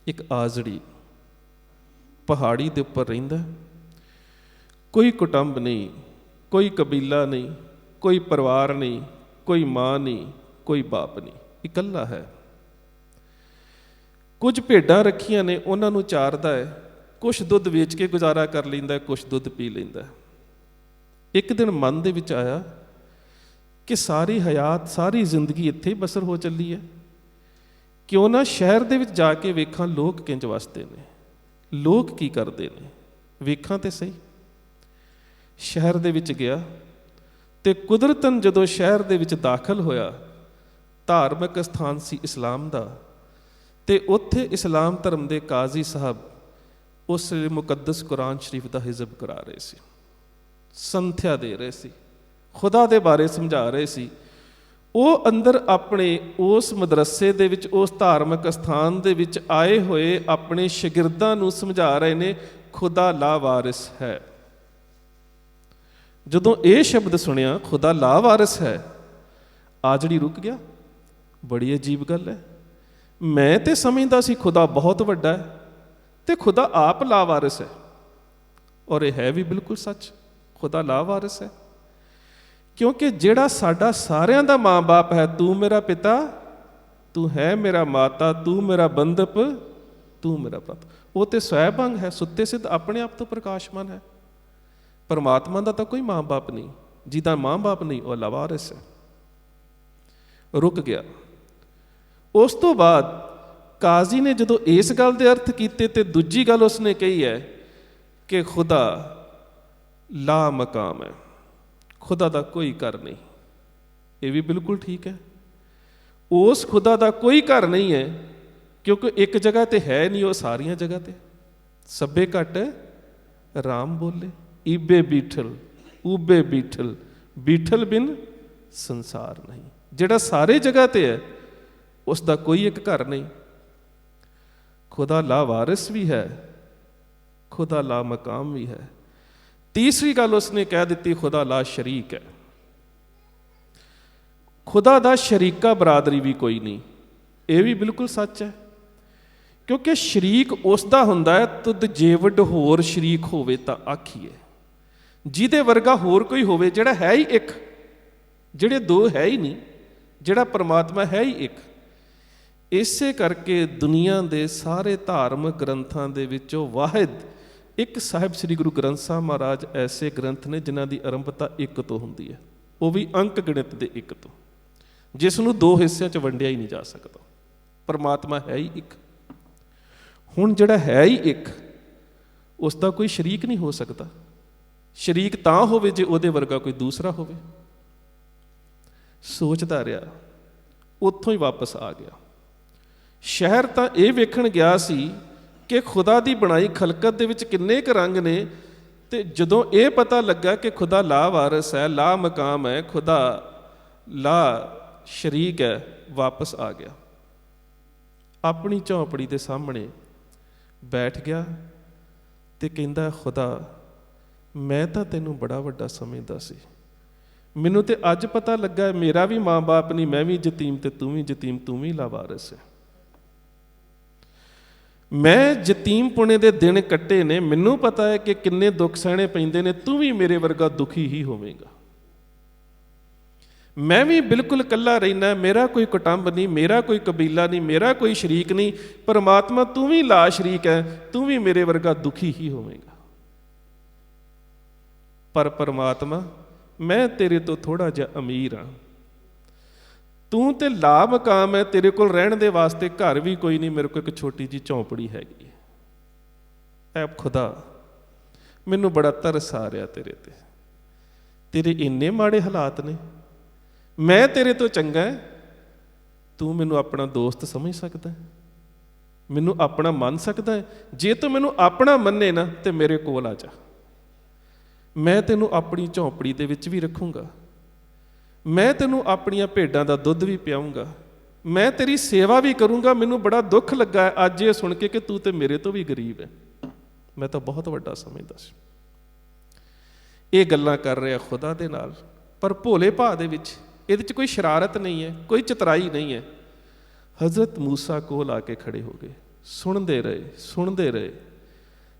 ਇੱਕ ਆਜ਼ੜੀ ਪਹਾੜੀ ਦੇ ਉੱਪਰ ਰਹਿੰਦਾ, ਕੋਈ ਕੁਟੁੰਬ ਨਹੀਂ, ਕੋਈ ਕਬੀਲਾ ਨਹੀਂ, ਕੋਈ ਪਰਿਵਾਰ ਨਹੀਂ, ਕੋਈ ਮਾਂ ਨਹੀਂ, ਕੋਈ ਬਾਪ ਨਹੀਂ, ਇਕੱਲਾ ਹੈ। ਕੁਝ ਭੇਡਾਂ ਰੱਖੀਆਂ ਨੇ, ਉਹਨਾਂ ਨੂੰ ਚਾਰਦਾ ਹੈ, ਕੁਛ ਦੁੱਧ ਵੇਚ ਕੇ ਗੁਜ਼ਾਰਾ ਕਰ ਲੈਂਦਾ, ਕੁਛ ਦੁੱਧ ਪੀ ਲੈਂਦਾ। ਇੱਕ ਦਿਨ ਮਨ ਦੇ ਵਿੱਚ ਆਇਆ ਕਿ ਸਾਰੀ ਹਯਾਤ, ਸਾਰੀ ਜ਼ਿੰਦਗੀ ਇੱਥੇ ਹੀ ਬਸਰ ਹੋ ਚੱਲੀ ਹੈ, ਕਿਉਂ ਨਾ ਸ਼ਹਿਰ ਦੇ ਵਿੱਚ ਜਾ ਕੇ ਵੇਖਾਂ ਲੋਕ ਕਿੰਝ ਵਸਦੇ ਨੇ, ਲੋਕ ਕੀ ਕਰਦੇ ਨੇ, ਵੇਖਾਂ ਤੇ ਸਹੀ। ਸ਼ਹਿਰ ਦੇ ਵਿੱਚ ਗਿਆ ਤੇ ਕੁਦਰਤਨ ਜਦੋਂ ਸ਼ਹਿਰ ਦੇ ਵਿੱਚ ਦਾਖਲ ਹੋਇਆ, ਧਾਰਮਿਕ ਸਥਾਨ ਸੀ ਇਸਲਾਮ ਦਾ, ਤੇ ਉੱਥੇ ਇਸਲਾਮ ਧਰਮ ਦੇ ਕਾਜ਼ੀ ਸਾਹਿਬ ਉਸ ਵੇਲੇ ਮੁਕੱਦਸ ਕੁਰਾਨ ਸ਼ਰੀਫ ਦਾ ਹਿਜ਼ਬ ਕਰਾ ਰਹੇ ਸੀ, ਸੰਥਿਆ ਦੇ ਰਹੇ ਸੀ, ਖੁਦਾ ਦੇ ਬਾਰੇ ਸਮਝਾ ਰਹੇ ਸੀ। ਉਹ ਅੰਦਰ ਆਪਣੇ ਉਸ ਮਦਰਸੇ ਦੇ ਵਿੱਚ, ਉਸ ਧਾਰਮਿਕ ਸਥਾਨ ਦੇ ਵਿੱਚ ਆਏ ਹੋਏ ਆਪਣੇ ਸ਼ਾਗਿਰਦਾਂ ਨੂੰ ਸਮਝਾ ਰਹੇ ਨੇ, ਖੁਦਾ ਲਾਵਾਰਿਸ ਹੈ। ਜਦੋਂ ਇਹ ਸ਼ਬਦ ਸੁਣਿਆ, ਖੁਦਾ ਲਾਵਾਰਿਸ ਹੈ, ਆਜੜੀ ਰੁਕ ਗਿਆ। ਬੜੀ ਅਜੀਬ ਗੱਲ ਹੈ। ਮੈਂ ਤੇ ਸਮਝਦਾ ਸੀ ਖੁਦਾ ਬਹੁਤ ਵੱਡਾ ਹੈ ਤੇ ਖੁਦਾ ਆਪ ਲਾਵਾਰਿਸ ਹੈ। ਔਰ ਇਹ ਹੈ ਵੀ ਬਿਲਕੁਲ ਸੱਚ, ਖੁਦਾ ਲਾਵਾਰਿਸ ਹੈ। ਕਿਉਂਕਿ ਜਿਹੜਾ ਸਾਡਾ ਸਾਰਿਆਂ ਦਾ ਮਾਂ ਬਾਪ ਹੈ, ਤੂੰ ਮੇਰਾ ਪਿਤਾ, ਤੂੰ ਹੈ ਮੇਰਾ ਮਾਤਾ, ਤੂੰ ਮੇਰਾ ਬੰਧਪ, ਤੂੰ ਮੇਰਾ ਭਰਾ, ਉਹ ਤੇ ਸਵੈਭੰਗ ਹੈ, ਸੁੱਤੇ ਸਿੱਧ ਆਪਣੇ ਆਪ ਤੋਂ ਪ੍ਰਕਾਸ਼ਮਾਨ ਹੈ। ਪਰਮਾਤਮਾ ਦਾ ਤਾਂ ਕੋਈ ਮਾਂ ਬਾਪ ਨਹੀਂ, ਜਿਹਦਾ ਮਾਂ ਬਾਪ ਨਹੀਂ ਉਹ ਲਾਵਾਰਿਸ ਹੈ। ਰੁਕ ਗਿਆ। ਉਸ ਤੋਂ ਬਾਅਦ ਕਾਜ਼ੀ ਨੇ ਜਦੋਂ ਇਸ ਗੱਲ ਦੇ ਅਰਥ ਕੀਤੇ ਤੇ ਦੂਜੀ ਗੱਲ ਉਸਨੇ ਕਹੀ ਹੈ ਕਿ ਖੁਦਾ ਲਾ ਮਕਾਮ ਹੈ, ਖੁਦਾ ਦਾ ਕੋਈ ਘਰ ਨਹੀਂ। ਇਹ ਵੀ ਬਿਲਕੁਲ ਠੀਕ ਹੈ। ਉਸ ਖੁਦਾ ਦਾ ਕੋਈ ਘਰ ਨਹੀਂ ਹੈ, ਕਿਉਂਕਿ ਇੱਕ ਜਗ੍ਹਾ ਤੇ ਹੈ ਨਹੀਂ, ਉਹ ਸਾਰੀਆਂ ਜਗ੍ਹਾ ਤੇ। ਸਭੇ ਘਟ ਰਾਮ ਬੋਲੇ, ਈਬੇ ਬੀਠਲ ਊਬੇ ਬੀਠਲ, ਬੀਠਲ ਬਿਨ ਸੰਸਾਰ ਨਹੀਂ। ਜਿਹੜਾ ਸਾਰੇ ਜਗ੍ਹਾ ਤੇ ਹੈ, ਉਸ ਦਾ ਕੋਈ ਇੱਕ ਘਰ ਨਹੀਂ। ਖੁਦਾ ਲਾਵਾਰਿਸ ਵੀ ਹੈ, ਖੁਦਾ ਲਾ ਮਕਾਮ ਵੀ ਹੈ। ਤੀਸਰੀ ਗੱਲ ਉਸਨੇ ਕਹਿ ਦਿੱਤੀ, ਖੁਦਾ ਲਾ ਸ਼ਰੀਕ ਹੈ। ਖੁਦਾ ਦਾ ਸ਼ਰੀਕਾ ਬਰਾਦਰੀ ਵੀ ਕੋਈ ਨਹੀਂ। ਇਹ ਵੀ ਬਿਲਕੁਲ ਸੱਚ ਹੈ, ਕਿਉਂਕਿ ਸ਼ਰੀਕ ਉਸ ਦਾ ਹੁੰਦਾ ਹੈ ਤੁਧ ਜੇ ਵੱਡ ਹੋਰ ਸ਼ਰੀਕ ਹੋਵੇ ਤਾਂ ਆਖੀਏ। ਜਿਹਦੇ ਵਰਗਾ ਹੋਰ ਕੋਈ ਹੋਵੇ, ਜਿਹੜਾ ਹੈ ਹੀ ਇੱਕ, ਜਿਹੜੇ ਦੋ ਹੈ ਹੀ ਨਹੀਂ, ਜਿਹੜਾ ਪਰਮਾਤਮਾ ਹੈ ਹੀ ਇੱਕ। ਇਸੇ ਕਰਕੇ ਦੁਨੀਆ ਦੇ ਸਾਰੇ ਧਾਰਮਿਕ ਗ੍ਰੰਥਾਂ ਦੇ ਵਿੱਚੋਂ ਵਾਹਿਦ ਇੱਕ ਸਾਹਿਬ ਸ੍ਰੀ ਗੁਰੂ ਗ੍ਰੰਥ ਸਾਹਿਬ ਮਹਾਰਾਜ ਐਸੇ ਗ੍ਰੰਥ ਨੇ ਜਿਨ੍ਹਾਂ ਦੀ ਆਰੰਭਤਾ ਇੱਕ ਤੋਂ ਹੁੰਦੀ ਹੈ, ਉਹ ਵੀ ਅੰਕ ਗਣਿਤ ਦੇ ਇੱਕ ਤੋਂ, ਜਿਸ ਨੂੰ ਦੋ ਹਿੱਸਿਆਂ 'ਚ ਵੰਡਿਆ ਹੀ ਨਹੀਂ ਜਾ ਸਕਦਾ। ਪਰਮਾਤਮਾ ਹੈ ਹੀ ਇੱਕ। ਹੁਣ ਜਿਹੜਾ ਹੈ ਹੀ ਇੱਕ, ਉਸ ਦਾ ਕੋਈ ਸ਼ਰੀਕ ਨਹੀਂ ਹੋ ਸਕਦਾ। ਸ਼ਰੀਕ ਤਾਂ ਹੋਵੇ ਜੇ ਉਹਦੇ ਵਰਗਾ ਕੋਈ ਦੂਸਰਾ ਹੋਵੇ। ਸੋਚਦਾ ਰਿਹਾ, ਉੱਥੋਂ ਹੀ ਵਾਪਸ ਆ ਗਿਆ। ਸ਼ਹਿਰ ਤਾਂ ਇਹ ਵੇਖਣ ਗਿਆ ਸੀ ਕਿ ਖੁਦਾ ਦੀ ਬਣਾਈ ਖਲਕਤ ਦੇ ਵਿੱਚ ਕਿੰਨੇ ਕੁ ਰੰਗ ਨੇ, ਤੇ ਜਦੋਂ ਇਹ ਪਤਾ ਲੱਗਾ ਕਿ ਖੁਦਾ ਲਾ ਵਾਰਿਸ ਹੈ, ਲਾ ਮਕਾਮ ਹੈ, ਖੁਦਾ ਲਾ ਸ਼ਰੀਕ ਹੈ, ਵਾਪਸ ਆ ਗਿਆ। ਆਪਣੀ ਝੌਂਪੜੀ ਦੇ ਸਾਹਮਣੇ ਬੈਠ ਗਿਆ ਤੇ ਕਹਿੰਦਾ, ਖੁਦਾ ਮੈਂ ਤਾਂ ਤੈਨੂੰ ਬੜਾ ਵੱਡਾ ਸਮਝਦਾ ਸੀ, ਮੈਨੂੰ ਤੇ ਅੱਜ ਪਤਾ ਲੱਗਾ ਮੇਰਾ ਵੀ ਮਾਂ ਬਾਪ ਨਹੀਂ, ਮੈਂ ਵੀ ਯਤੀਮ ਤੇ ਤੂੰ ਵੀ ਯਤੀਮ, ਤੂੰ ਵੀ ਲਾਵਾਰਿਸ ਹੈ। ਮੈਂ ਯਤੀਮ ਪੁਣੇ ਦੇ ਦਿਨ ਕੱਟੇ ਨੇ, ਮੈਨੂੰ ਪਤਾ ਹੈ ਕਿ ਕਿੰਨੇ ਦੁੱਖ ਸਹਿਣੇ ਪੈਂਦੇ ਨੇ, ਤੂੰ ਵੀ ਮੇਰੇ ਵਰਗਾ ਦੁਖੀ ਹੀ ਹੋਵੇਂਗਾ। ਮੈਂ ਵੀ ਬਿਲਕੁਲ ਇਕੱਲਾ ਰਹਿਣਾ, ਮੇਰਾ ਕੋਈ ਕੁਟੁੰਬ ਨਹੀਂ, ਮੇਰਾ ਕੋਈ ਕਬੀਲਾ ਨਹੀਂ, ਮੇਰਾ ਕੋਈ ਸ਼ਰੀਕ ਨਹੀਂ। ਪਰਮਾਤਮਾ ਤੂੰ ਵੀ ਲਾ ਸ਼ਰੀਕ ਹੈ, ਤੂੰ ਵੀ ਮੇਰੇ ਵਰਗਾ ਦੁਖੀ ਹੀ ਹੋਵੇਂਗਾ। ਪਰ ਪਰਮਾਤਮਾ ਮੈਂ ਤੇਰੇ ਤੋਂ ਥੋੜ੍ਹਾ ਜਿਹਾ ਅਮੀਰ ਹਾਂ, ਤੂੰ ਤੇ ਲਾ ਮਕਾਮ ਹੈ, ਤੇਰੇ ਕੋਲ ਰਹਿਣ ਦੇ ਵਾਸਤੇ ਘਰ ਵੀ ਕੋਈ ਨਹੀਂ, ਮੇਰੇ ਕੋਲ ਇੱਕ ਛੋਟੀ ਜਿਹੀ ਝੌਂਪੜੀ ਹੈਗੀ ਹੈ। ਐ ਖੁਦਾ ਮੈਨੂੰ ਬੜਾ ਤਰਸ ਆ ਰਿਹਾ ਤੇਰੇ ਤੇ, ਤੇਰੇ ਇੰਨੇ ਮਾੜੇ ਹਾਲਾਤ ਨੇ, ਮੈਂ ਤੇਰੇ ਤੋਂ ਚੰਗਾ ਹੈ, ਤੂੰ ਮੈਨੂੰ ਆਪਣਾ ਦੋਸਤ ਸਮਝ ਸਕਦਾ, ਮੈਨੂੰ ਆਪਣਾ ਮੰਨ ਸਕਦਾ ਹੈ? ਜੇ ਤੂੰ ਮੈਨੂੰ ਆਪਣਾ ਮੰਨੇ ਨਾ ਤੇ ਮੇਰੇ ਕੋਲ ਆ ਜਾ, ਮੈਂ ਤੈਨੂੰ ਆਪਣੀ ਝੌਂਪੜੀ ਦੇ ਵਿੱਚ ਵੀ ਰੱਖੂੰਗਾ, ਮੈਂ ਤੈਨੂੰ ਆਪਣੀਆਂ ਭੇਡਾਂ ਦਾ ਦੁੱਧ ਵੀ ਪਿਆਊਂਗਾ, ਮੈਂ ਤੇਰੀ ਸੇਵਾ ਵੀ ਕਰੂੰਗਾ। ਮੈਨੂੰ ਬੜਾ ਦੁੱਖ ਲੱਗਾ ਅੱਜ ਇਹ ਸੁਣ ਕੇ ਕਿ ਤੂੰ ਤੇ ਮੇਰੇ ਤੋਂ ਵੀ ਗਰੀਬ ਹੈ, ਮੈਂ ਤਾਂ ਬਹੁਤ ਵੱਡਾ ਸਮਝਦਾ ਸੀ। ਇਹ ਗੱਲਾਂ ਕਰ ਰਿਹਾ ਖੁਦਾ ਦੇ ਨਾਲ, ਪਰ ਭੋਲੇ ਭਾਅ ਦੇ ਵਿੱਚ, ਇਹਦੇ 'ਚ ਕੋਈ ਸ਼ਰਾਰਤ ਨਹੀਂ ਹੈ, ਕੋਈ ਚਤਰਾਈ ਨਹੀਂ ਹੈ। ਹਜ਼ਰਤ ਮੂਸਾ ਕੋਲ ਆ ਕੇ ਖੜੇ ਹੋ ਗਏ, ਸੁਣਦੇ ਰਹੇ, ਸੁਣਦੇ ਰਹੇ।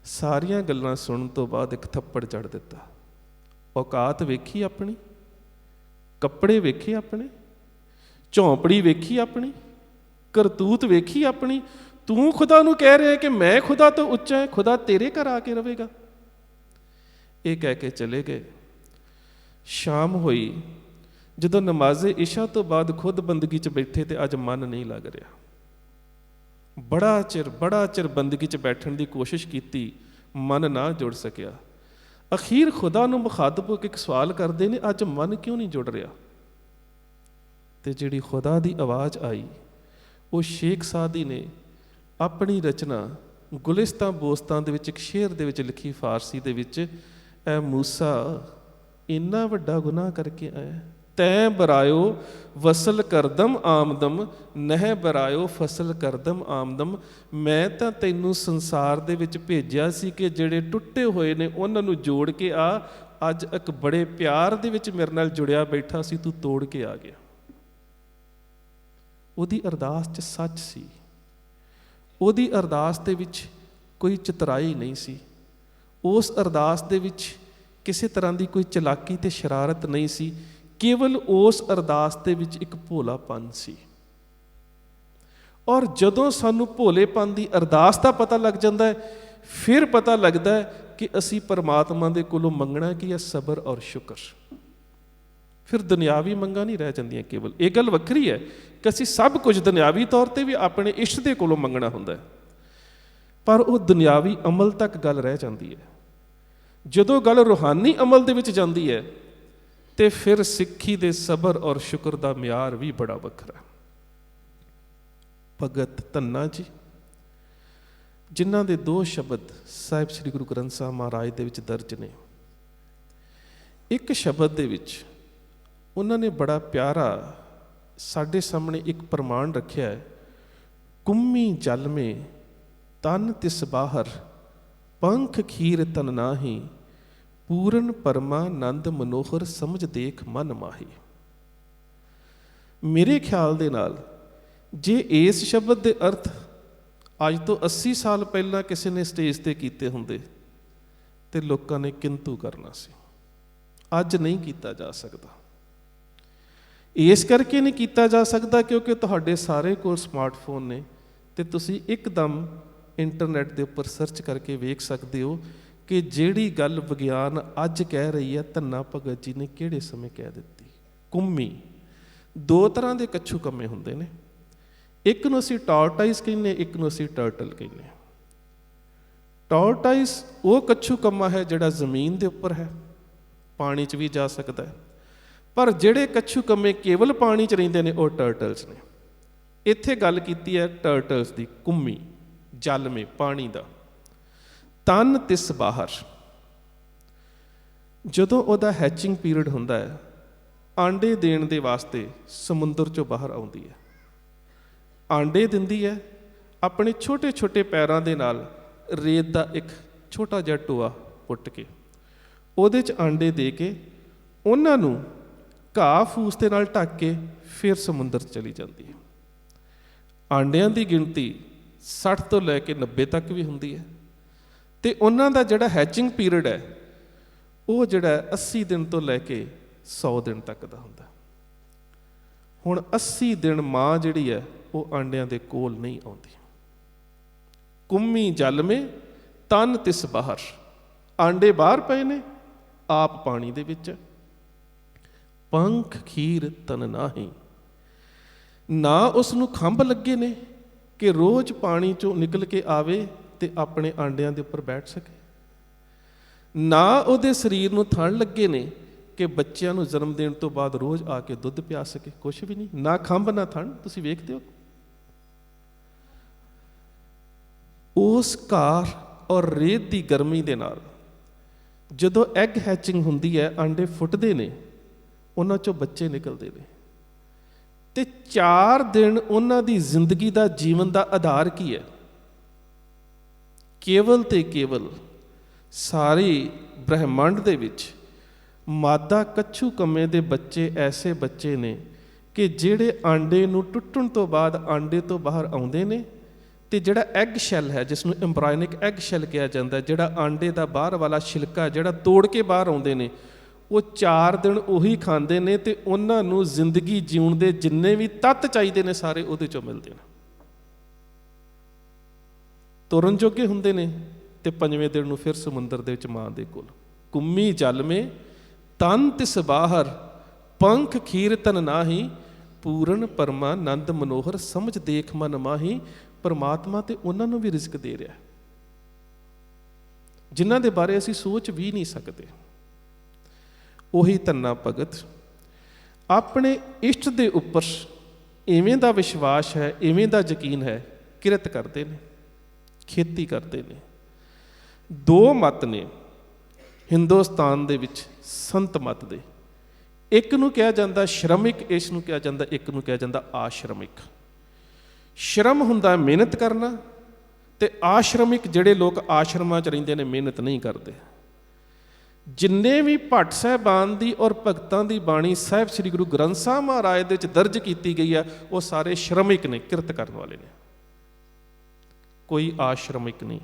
ਸਾਰੀਆਂ ਗੱਲਾਂ ਸੁਣਨ ਤੋਂ ਬਾਅਦ ਇੱਕ ਥੱਪੜ ਜੜ ਦਿੱਤਾ। ਔਕਾਤ ਵੇਖੀ ਆਪਣੀ, ਕੱਪੜੇ ਵੇਖੇ ਆਪਣੇ, ਝੌਂਪੜੀ ਵੇਖੀ ਆਪਣੀ, ਕਰਤੂਤ ਵੇਖੀ ਆਪਣੀ। ਤੂੰ ਖੁਦਾ ਨੂੰ ਕਹਿ ਰਿਹਾ ਕਿ ਮੈਂ ਖੁਦਾ ਤੋਂ ਉੱਚਾ ਹੈ, ਖੁਦਾ ਤੇਰੇ ਘਰ ਆ ਕੇ ਰਵੇਗਾ। ਇਹ ਕਹਿ ਕੇ ਚਲੇ ਗਏ। ਸ਼ਾਮ ਹੋਈ, ਜਦੋਂ ਨਮਾਜ਼ੇ ਇਸ਼ਾ ਤੋਂ ਬਾਅਦ ਖੁਦ ਬੰਦਗੀ 'ਚ ਬੈਠੇ ਤੇ ਅੱਜ ਮਨ ਨਹੀਂ ਲੱਗ ਰਿਹਾ। ਬੜਾ ਚਿਰ ਬੰਦਗੀ 'ਚ ਬੈਠਣ ਦੀ ਕੋਸ਼ਿਸ਼ ਕੀਤੀ, ਮਨ ਨਾ ਜੁੜ ਸਕਿਆ। ਅਖੀਰ ਖੁਦਾ ਨੂੰ ਮੁਖਾਤਬ ਹੋ ਕੇ ਇੱਕ ਸਵਾਲ ਕਰਦੇ ਨੇ, ਅੱਜ ਮਨ ਕਿਉਂ ਨਹੀਂ ਜੁੜ ਰਿਹਾ? ਤੇ ਜਿਹੜੀ ਖੁਦਾ ਦੀ ਆਵਾਜ਼ ਆਈ, ਉਹ ਸ਼ੇਖ ਸਾਦੀ ਨੇ ਆਪਣੀ ਰਚਨਾ ਗੁਲਿਸਤਾਂ ਬੋਸਤਾਂ ਦੇ ਵਿੱਚ ਇੱਕ ਸ਼ੇਰ ਦੇ ਵਿੱਚ ਲਿਖੀ ਫਾਰਸੀ ਦੇ ਵਿੱਚ, ਐ ਮੂਸਾ ਇੰਨਾ ਵੱਡਾ ਗੁਨਾਹ ਕਰਕੇ ਆਇਆ, ਤੈਂ ਬਰਾਇਓ ਵਸਲ ਕਰਦਮ ਆਮਦਮ, ਨਹਿ ਬਰਾਇਓ ਫਸਲ ਕਰਦਮ ਆਮਦਮ। ਮੈਂ ਤਾਂ ਤੈਨੂੰ ਸੰਸਾਰ ਦੇ ਵਿੱਚ ਭੇਜਿਆ ਸੀ ਕਿ ਜਿਹੜੇ ਟੁੱਟੇ ਹੋਏ ਨੇ ਉਹਨਾਂ ਨੂੰ ਜੋੜ ਕੇ ਆ। ਅੱਜ ਇੱਕ ਬੜੇ ਪਿਆਰ ਦੇ ਵਿੱਚ ਮੇਰੇ ਨਾਲ ਜੁੜਿਆ ਬੈਠਾ ਸੀ, ਤੂੰ ਤੋੜ ਕੇ ਆ ਗਿਆ। ਉਹਦੀ ਅਰਦਾਸ 'ਚ ਸੱਚ ਸੀ, ਉਹਦੀ ਅਰਦਾਸ ਦੇ ਵਿੱਚ ਕੋਈ ਚਤੁਰਾਈ ਨਹੀਂ ਸੀ, ਉਸ ਅਰਦਾਸ ਦੇ ਵਿੱਚ ਕਿਸੇ ਤਰ੍ਹਾਂ ਦੀ ਕੋਈ ਚਲਾਕੀ ਤੇ ਸ਼ਰਾਰਤ ਨਹੀਂ ਸੀ, ਕੇਵਲ ਉਸ ਅਰਦਾਸ ਦੇ ਵਿੱਚ ਇੱਕ ਭੋਲਾਪਨ ਸੀ। ਔਰ ਜਦੋਂ ਸਾਨੂੰ ਭੋਲੇਪਨ ਦੀ ਅਰਦਾਸ ਦਾ ਪਤਾ ਲੱਗ ਜਾਂਦਾ ਹੈ, ਫਿਰ ਪਤਾ ਲੱਗਦਾ ਹੈ ਕਿ ਅਸੀਂ ਪਰਮਾਤਮਾ ਦੇ ਕੋਲੋਂ ਮੰਗਣਾ ਕੀ ਹੈ, ਸਬਰ ਔਰ ਸ਼ੁਕਰ। ਫਿਰ ਦੁਨਿਆਵੀ ਮੰਗਾਂ ਨਹੀਂ ਰਹਿ ਜਾਂਦੀਆਂ ਕੇਵਲ। ਇਹ ਗੱਲ ਵੱਖਰੀ ਹੈ ਕਿ ਅਸੀਂ ਸਭ ਕੁਝ ਦੁਨਿਆਵੀ ਤੌਰ 'ਤੇ ਵੀ ਆਪਣੇ ਇਸ਼ਟ ਦੇ ਕੋਲੋਂ ਮੰਗਣਾ ਹੁੰਦਾ ਹੈ, ਪਰ ਉਹ ਦੁਨਿਆਵੀ ਅਮਲ ਤੱਕ ਗੱਲ ਰਹਿ ਜਾਂਦੀ ਹੈ। ਜਦੋਂ ਗੱਲ ਰੂਹਾਨੀ ਅਮਲ ਦੇ ਵਿੱਚ ਜਾਂਦੀ ਹੈ ਤੇ ਫਿਰ ਸਿੱਖੀ ਦੇ ਸਬਰ ਔਰ ਸ਼ੁਕਰ ਦਾ ਮਿਆਰ ਵੀ ਬੜਾ ਵੱਖਰਾ। ਭਗਤ ਧੰਨਾ ਜੀ, ਜਿਨ੍ਹਾਂ ਦੇ 2 ਸ਼ਬਦ ਸਾਹਿਬ ਸ੍ਰੀ ਗੁਰੂ ਗ੍ਰੰਥ ਸਾਹਿਬ ਮਹਾਰਾਜ ਦੇ ਵਿੱਚ ਦਰਜ ਨੇ। ਇੱਕ ਸ਼ਬਦ ਦੇ ਵਿੱਚ ਉਹਨਾਂ ਨੇ ਬੜਾ ਪਿਆਰਾ ਸਾਡੇ ਸਾਹਮਣੇ ਇੱਕ ਪ੍ਰਮਾਣ ਰੱਖਿਆ ਹੈ, ਕੁੰਮੀ ਜਲ ਮੇ ਤਨ ਤਿਸ ਬਾਹਰ, ਪੰਖ ਖੀਰ ਤਨ ਨਾਹੀ, ਪੂਰਨ ਪਰਮਾਨੰਦ ਮਨੋਹਰ ਸਮਝ ਦੇਖ ਮਨ ਮਾਹੀ। ਮੇਰੇ ਖਿਆਲ ਦੇ ਨਾਲ ਜੇ ਇਸ ਸ਼ਬਦ ਦੇ ਅਰਥ ਅੱਜ ਤੋਂ 80 ਸਾਲ ਪਹਿਲਾਂ ਕਿਸੇ ਨੇ ਸਟੇਜ ਤੇ ਕੀਤੇ ਹੁੰਦੇ ਤੇ ਲੋਕਾਂ ਨੇ ਕਿੰਤੂ ਕਰਨਾ ਸੀ। ਅੱਜ ਨਹੀਂ ਕੀਤਾ ਜਾ ਸਕਦਾ। ਇਸ ਕਰਕੇ ਨਹੀਂ ਕੀਤਾ ਜਾ ਸਕਦਾ ਕਿਉਂਕਿ ਤੁਹਾਡੇ ਸਾਰੇ ਕੋਲ ਸਮਾਰਟਫੋਨ ਨੇ ਤੇ ਤੁਸੀਂ ਇੱਕਦਮ ਇੰਟਰਨੈਟ ਦੇ ਉੱਪਰ ਸਰਚ ਕਰਕੇ ਵੇਖ ਸਕਦੇ ਹੋ ਕਿ ਜਿਹੜੀ ਗੱਲ ਵਿਗਿਆਨ ਅੱਜ ਕਹਿ ਰਹੀ ਹੈ, ਧੰਨਾ ਭਗਤ ਜੀ ਨੇ ਕਿਹੜੇ ਸਮੇਂ ਕਹਿ ਦਿੱਤੀ। ਕੁੰਮੀ 2 ਤਰ੍ਹਾਂ ਦੇ ਕੱਛੂ ਕੰਮੇ ਹੁੰਦੇ ਨੇ, ਇੱਕ ਨੂੰ ਅਸੀਂ ਟਾਰਟਾਈਸ ਕਹਿੰਦੇ, ਇੱਕ ਨੂੰ ਅਸੀਂ ਟਰਟਲ ਕਹਿੰਦੇ। ਟਾਰਟਾਈਸ ਉਹ ਕੱਛੂ ਕੰਮਾ ਹੈ ਜਿਹੜਾ ਜ਼ਮੀਨ ਦੇ ਉੱਪਰ ਹੈ, ਪਾਣੀ 'ਚ ਵੀ ਜਾ ਸਕਦਾ ਹੈ, ਪਰ ਜਿਹੜੇ ਕੱਛੂ ਕੰਮੇ ਕੇਵਲ ਪਾਣੀ 'ਚ ਰਹਿੰਦੇ ਨੇ ਉਹ ਟਰਟਲਸ ਨੇ। ਇੱਥੇ ਗੱਲ ਕੀਤੀ ਹੈ ਟਰਟਲਸ ਦੀ, ਕੁੰਮੀ ਜਲ ਮੇ, ਪਾਣੀ ਦਾ। ਤਨ ਤਿਸ ਬਾਹਰ, ਜਦੋਂ ਉਹਦਾ ਹੈਚਿੰਗ ਪੀਰੀਅਡ ਹੁੰਦਾ ਹੈ, ਆਂਡੇ ਦੇਣ ਦੇ ਵਾਸਤੇ ਸਮੁੰਦਰ 'ਚੋਂ ਬਾਹਰ ਆਉਂਦੀ ਹੈ, ਆਂਡੇ ਦਿੰਦੀ ਹੈ, ਆਪਣੇ ਛੋਟੇ ਛੋਟੇ ਪੈਰਾਂ ਦੇ ਨਾਲ ਰੇਤ ਦਾ ਇੱਕ ਛੋਟਾ ਜਿਹਾ ਟੋਆ ਪੁੱਟ ਕੇ ਉਹਦੇ 'ਚ ਆਂਡੇ ਦੇ ਕੇ ਉਹਨਾਂ ਨੂੰ ਘਾਹ ਫੂਸ ਦੇ ਨਾਲ ਢੱਕ ਕੇ ਫਿਰ ਸਮੁੰਦਰ 'ਚ ਚਲੀ ਜਾਂਦੀ ਹੈ। ਆਂਡਿਆਂ ਦੀ ਗਿਣਤੀ 60 ਤੋਂ ਲੈ ਕੇ 90 ਤੱਕ ਵੀ ਹੁੰਦੀ ਹੈ ਤੇ ਉਹਨਾਂ ਦਾ ਜਿਹੜਾ ਹੈਚਿੰਗ ਪੀਰੀਅਡ ਹੈ ਉਹ ਜਿਹੜਾ 80 ਦਿਨ ਤੋਂ ਲੈ ਕੇ 100 ਦਿਨ ਤੱਕ ਦਾ ਹੁੰਦਾ। ਹੁਣ 80 ਦਿਨ ਮਾਂ ਜਿਹੜੀ ਹੈ ਉਹ ਆਂਡਿਆਂ ਦੇ ਕੋਲ ਨਹੀਂ ਆਉਂਦੀ। ਕੁੰਮੀ ਜਲ ਮੇ ਤਨ ਤਿਸ ਬਾਹਰ, ਆਂਡੇ ਬਾਹਰ ਪਏ ਨੇ, ਆਪ ਪਾਣੀ ਦੇ ਵਿੱਚ। ਪੰਖ ਖੀਰ ਤਨ ਨਾਹੀ, ਨਾ ਉਸ ਨੂੰ ਖੰਭ ਲੱਗੇ ਨੇ ਕਿ ਰੋਜ਼ ਪਾਣੀ ਚੋਂ ਨਿਕਲ ਕੇ ਆਵੇ ਤੇ ਆਪਣੇ ਆਂਡਿਆਂ ਦੇ ਉੱਪਰ ਬੈਠ ਸਕੇ, ਨਾ ਉਹਦੇ ਸਰੀਰ ਨੂੰ ਥਣ ਲੱਗੇ ਨੇ ਕਿ ਬੱਚਿਆਂ ਨੂੰ ਜਨਮ ਦੇਣ ਤੋਂ ਬਾਅਦ ਰੋਜ਼ ਆ ਕੇ ਦੁੱਧ ਪਿਆ ਸਕੇ, ਕੁਛ ਵੀ ਨਹੀਂ, ਨਾ ਖੰਭ ਨਾ ਥਣ। ਤੁਸੀਂ ਵੇਖਦੇ ਹੋ ਉਸ ਘਾਹ ਔਰ ਰੇਤ ਦੀ ਗਰਮੀ ਦੇ ਨਾਲ ਜਦੋਂ ਐਗ ਹੈਚਿੰਗ ਹੁੰਦੀ ਹੈ, ਆਂਡੇ ਫੁੱਟਦੇ ਨੇ, ਉਹਨਾਂ 'ਚੋਂ ਬੱਚੇ ਨਿਕਲਦੇ ਨੇ ਤੇ 4 ਦਿਨ ਉਹਨਾਂ ਦੀ ਜ਼ਿੰਦਗੀ ਦਾ, ਜੀਵਨ ਦਾ ਆਧਾਰ ਕੀ ਹੈ? ਕੇਵਲ ਤੇ ਕੇਵਲ ਸਾਰੀ ਬ੍ਰਹਿਮੰਡ ਦੇ ਵਿੱਚ ਮਾਦਾ ਕੱਛੂ ਕੰਮੇ ਦੇ ਬੱਚੇ ਐਸੇ ਬੱਚੇ ਨੇ ਕਿ ਜਿਹੜੇ ਆਂਡੇ ਨੂੰ ਟੁੱਟਣ ਤੋਂ ਬਾਅਦ ਆਂਡੇ ਤੋਂ ਬਾਹਰ ਆਉਂਦੇ ਨੇ ਤੇ ਜਿਹੜਾ ਐਗ ਸ਼ੈਲ ਹੈ, ਜਿਸ ਨੂੰ ਐਮਬ੍ਰਾਇਨਿਕ ਐਗ ਸ਼ੈਲ ਕਿਹਾ ਜਾਂਦਾ, ਜਿਹੜਾ ਆਂਡੇ ਦਾ ਬਾਹਰ ਵਾਲਾ ਛਿਲਕਾ ਜਿਹੜਾ ਤੋੜ ਕੇ ਬਾਹਰ ਆਉਂਦੇ ਨੇ, ਉਹ 4 ਦਿਨ ਉਹੀ ਖਾਂਦੇ ਨੇ ਤੇ ਉਹਨਾਂ ਨੂੰ ਜ਼ਿੰਦਗੀ ਜਿਉਣ ਦੇ ਜਿੰਨੇ ਵੀ ਤੱਤ ਚਾਹੀਦੇ ਨੇ ਸਾਰੇ ਉਹਦੇ 'ਚੋਂ ਮਿਲਦੇ ਨੇ। ਤੁਰਨ ਜੋਗੇ ਹੁੰਦੇ ਨੇ ਤੇ 5ਵੇਂ ਦਿਨ ਨੂੰ ਫਿਰ ਸਮੁੰਦਰ ਦੇ ਵਿੱਚ ਮਾਂ ਦੇ ਕੋਲ। ਕੁੰਮੀ ਜਲ ਮੇ ਤਨ ਤਿਸ ਬਾਹਰ, ਪੰਖ ਖੀਰ ਤਨ ਨਾਹੀ, ਪੂਰਨ ਪਰਮਾਨੰਦ ਮਨੋਹਰ ਸਮਝ ਦੇਖ ਮਨ ਮਾਹੀ। ਪਰਮਾਤਮਾ ਤੇ ਉਹਨਾਂ ਨੂੰ ਵੀ ਰਿਜ਼ਕ ਦੇ ਰਿਹਾ ਜਿਨ੍ਹਾਂ ਦੇ ਬਾਰੇ ਅਸੀਂ ਸੋਚ ਵੀ ਨਹੀਂ ਸਕਦੇ। ਉਹੀ ਧੰਨਾ ਭਗਤ ਆਪਣੇ ਇਸ਼ਟ ਦੇ ਉੱਪਰ ਇਵੇਂ ਦਾ ਵਿਸ਼ਵਾਸ ਹੈ, ਇਵੇਂ ਦਾ ਯਕੀਨ ਹੈ, ਕਿਰਤ ਕਰਦੇ ਨੇ। ਖੇਤੀ ਕਰਦੇ ਨੇ। ਦੋ ਮਤ ਨੇ ਹਿੰਦੁਸਤਾਨ ਦੇ ਵਿੱਚ ਸੰਤ ਮਤ ਦੇ, ਇੱਕ ਨੂੰ ਕਿਹਾ ਜਾਂਦਾ ਸ਼੍ਰਮਿਕ, ਇਸ ਨੂੰ ਕਿਹਾ ਜਾਂਦਾ, ਇੱਕ ਨੂੰ ਕਿਹਾ ਜਾਂਦਾ ਆਸ਼ਰਮਿਕ। ਸ਼ਰਮ ਹੁੰਦਾ ਮਿਹਨਤ ਕਰਨਾ, ਤੇ ਆਸ਼ਰਮਿਕ ਜਿਹੜੇ ਲੋਕ ਆਸ਼ਰਮਾਂ 'ਚ ਰਹਿੰਦੇ ਨੇ ਮਿਹਨਤ ਨਹੀਂ ਕਰਦੇ। ਜਿੰਨੇ ਵੀ ਭੱਟ ਸਾਹਿਬਾਨ ਦੀ ਔਰ ਭਗਤਾਂ ਦੀ ਬਾਣੀ ਸਾਹਿਬ ਸ੍ਰੀ ਗੁਰੂ ਗ੍ਰੰਥ ਸਾਹਿਬ ਮਹਾਰਾਜ ਦੇ ਵਿੱਚ ਦਰਜ ਕੀਤੀ ਗਈ ਆ, ਉਹ ਸਾਰੇ ਸ਼੍ਰਮਿਕ ਨੇ, ਕਿਰਤ ਕਰਨ ਵਾਲੇ ਨੇ। ਕੋਈ ਆਸ਼ਰਮਿਕ ਨਹੀਂ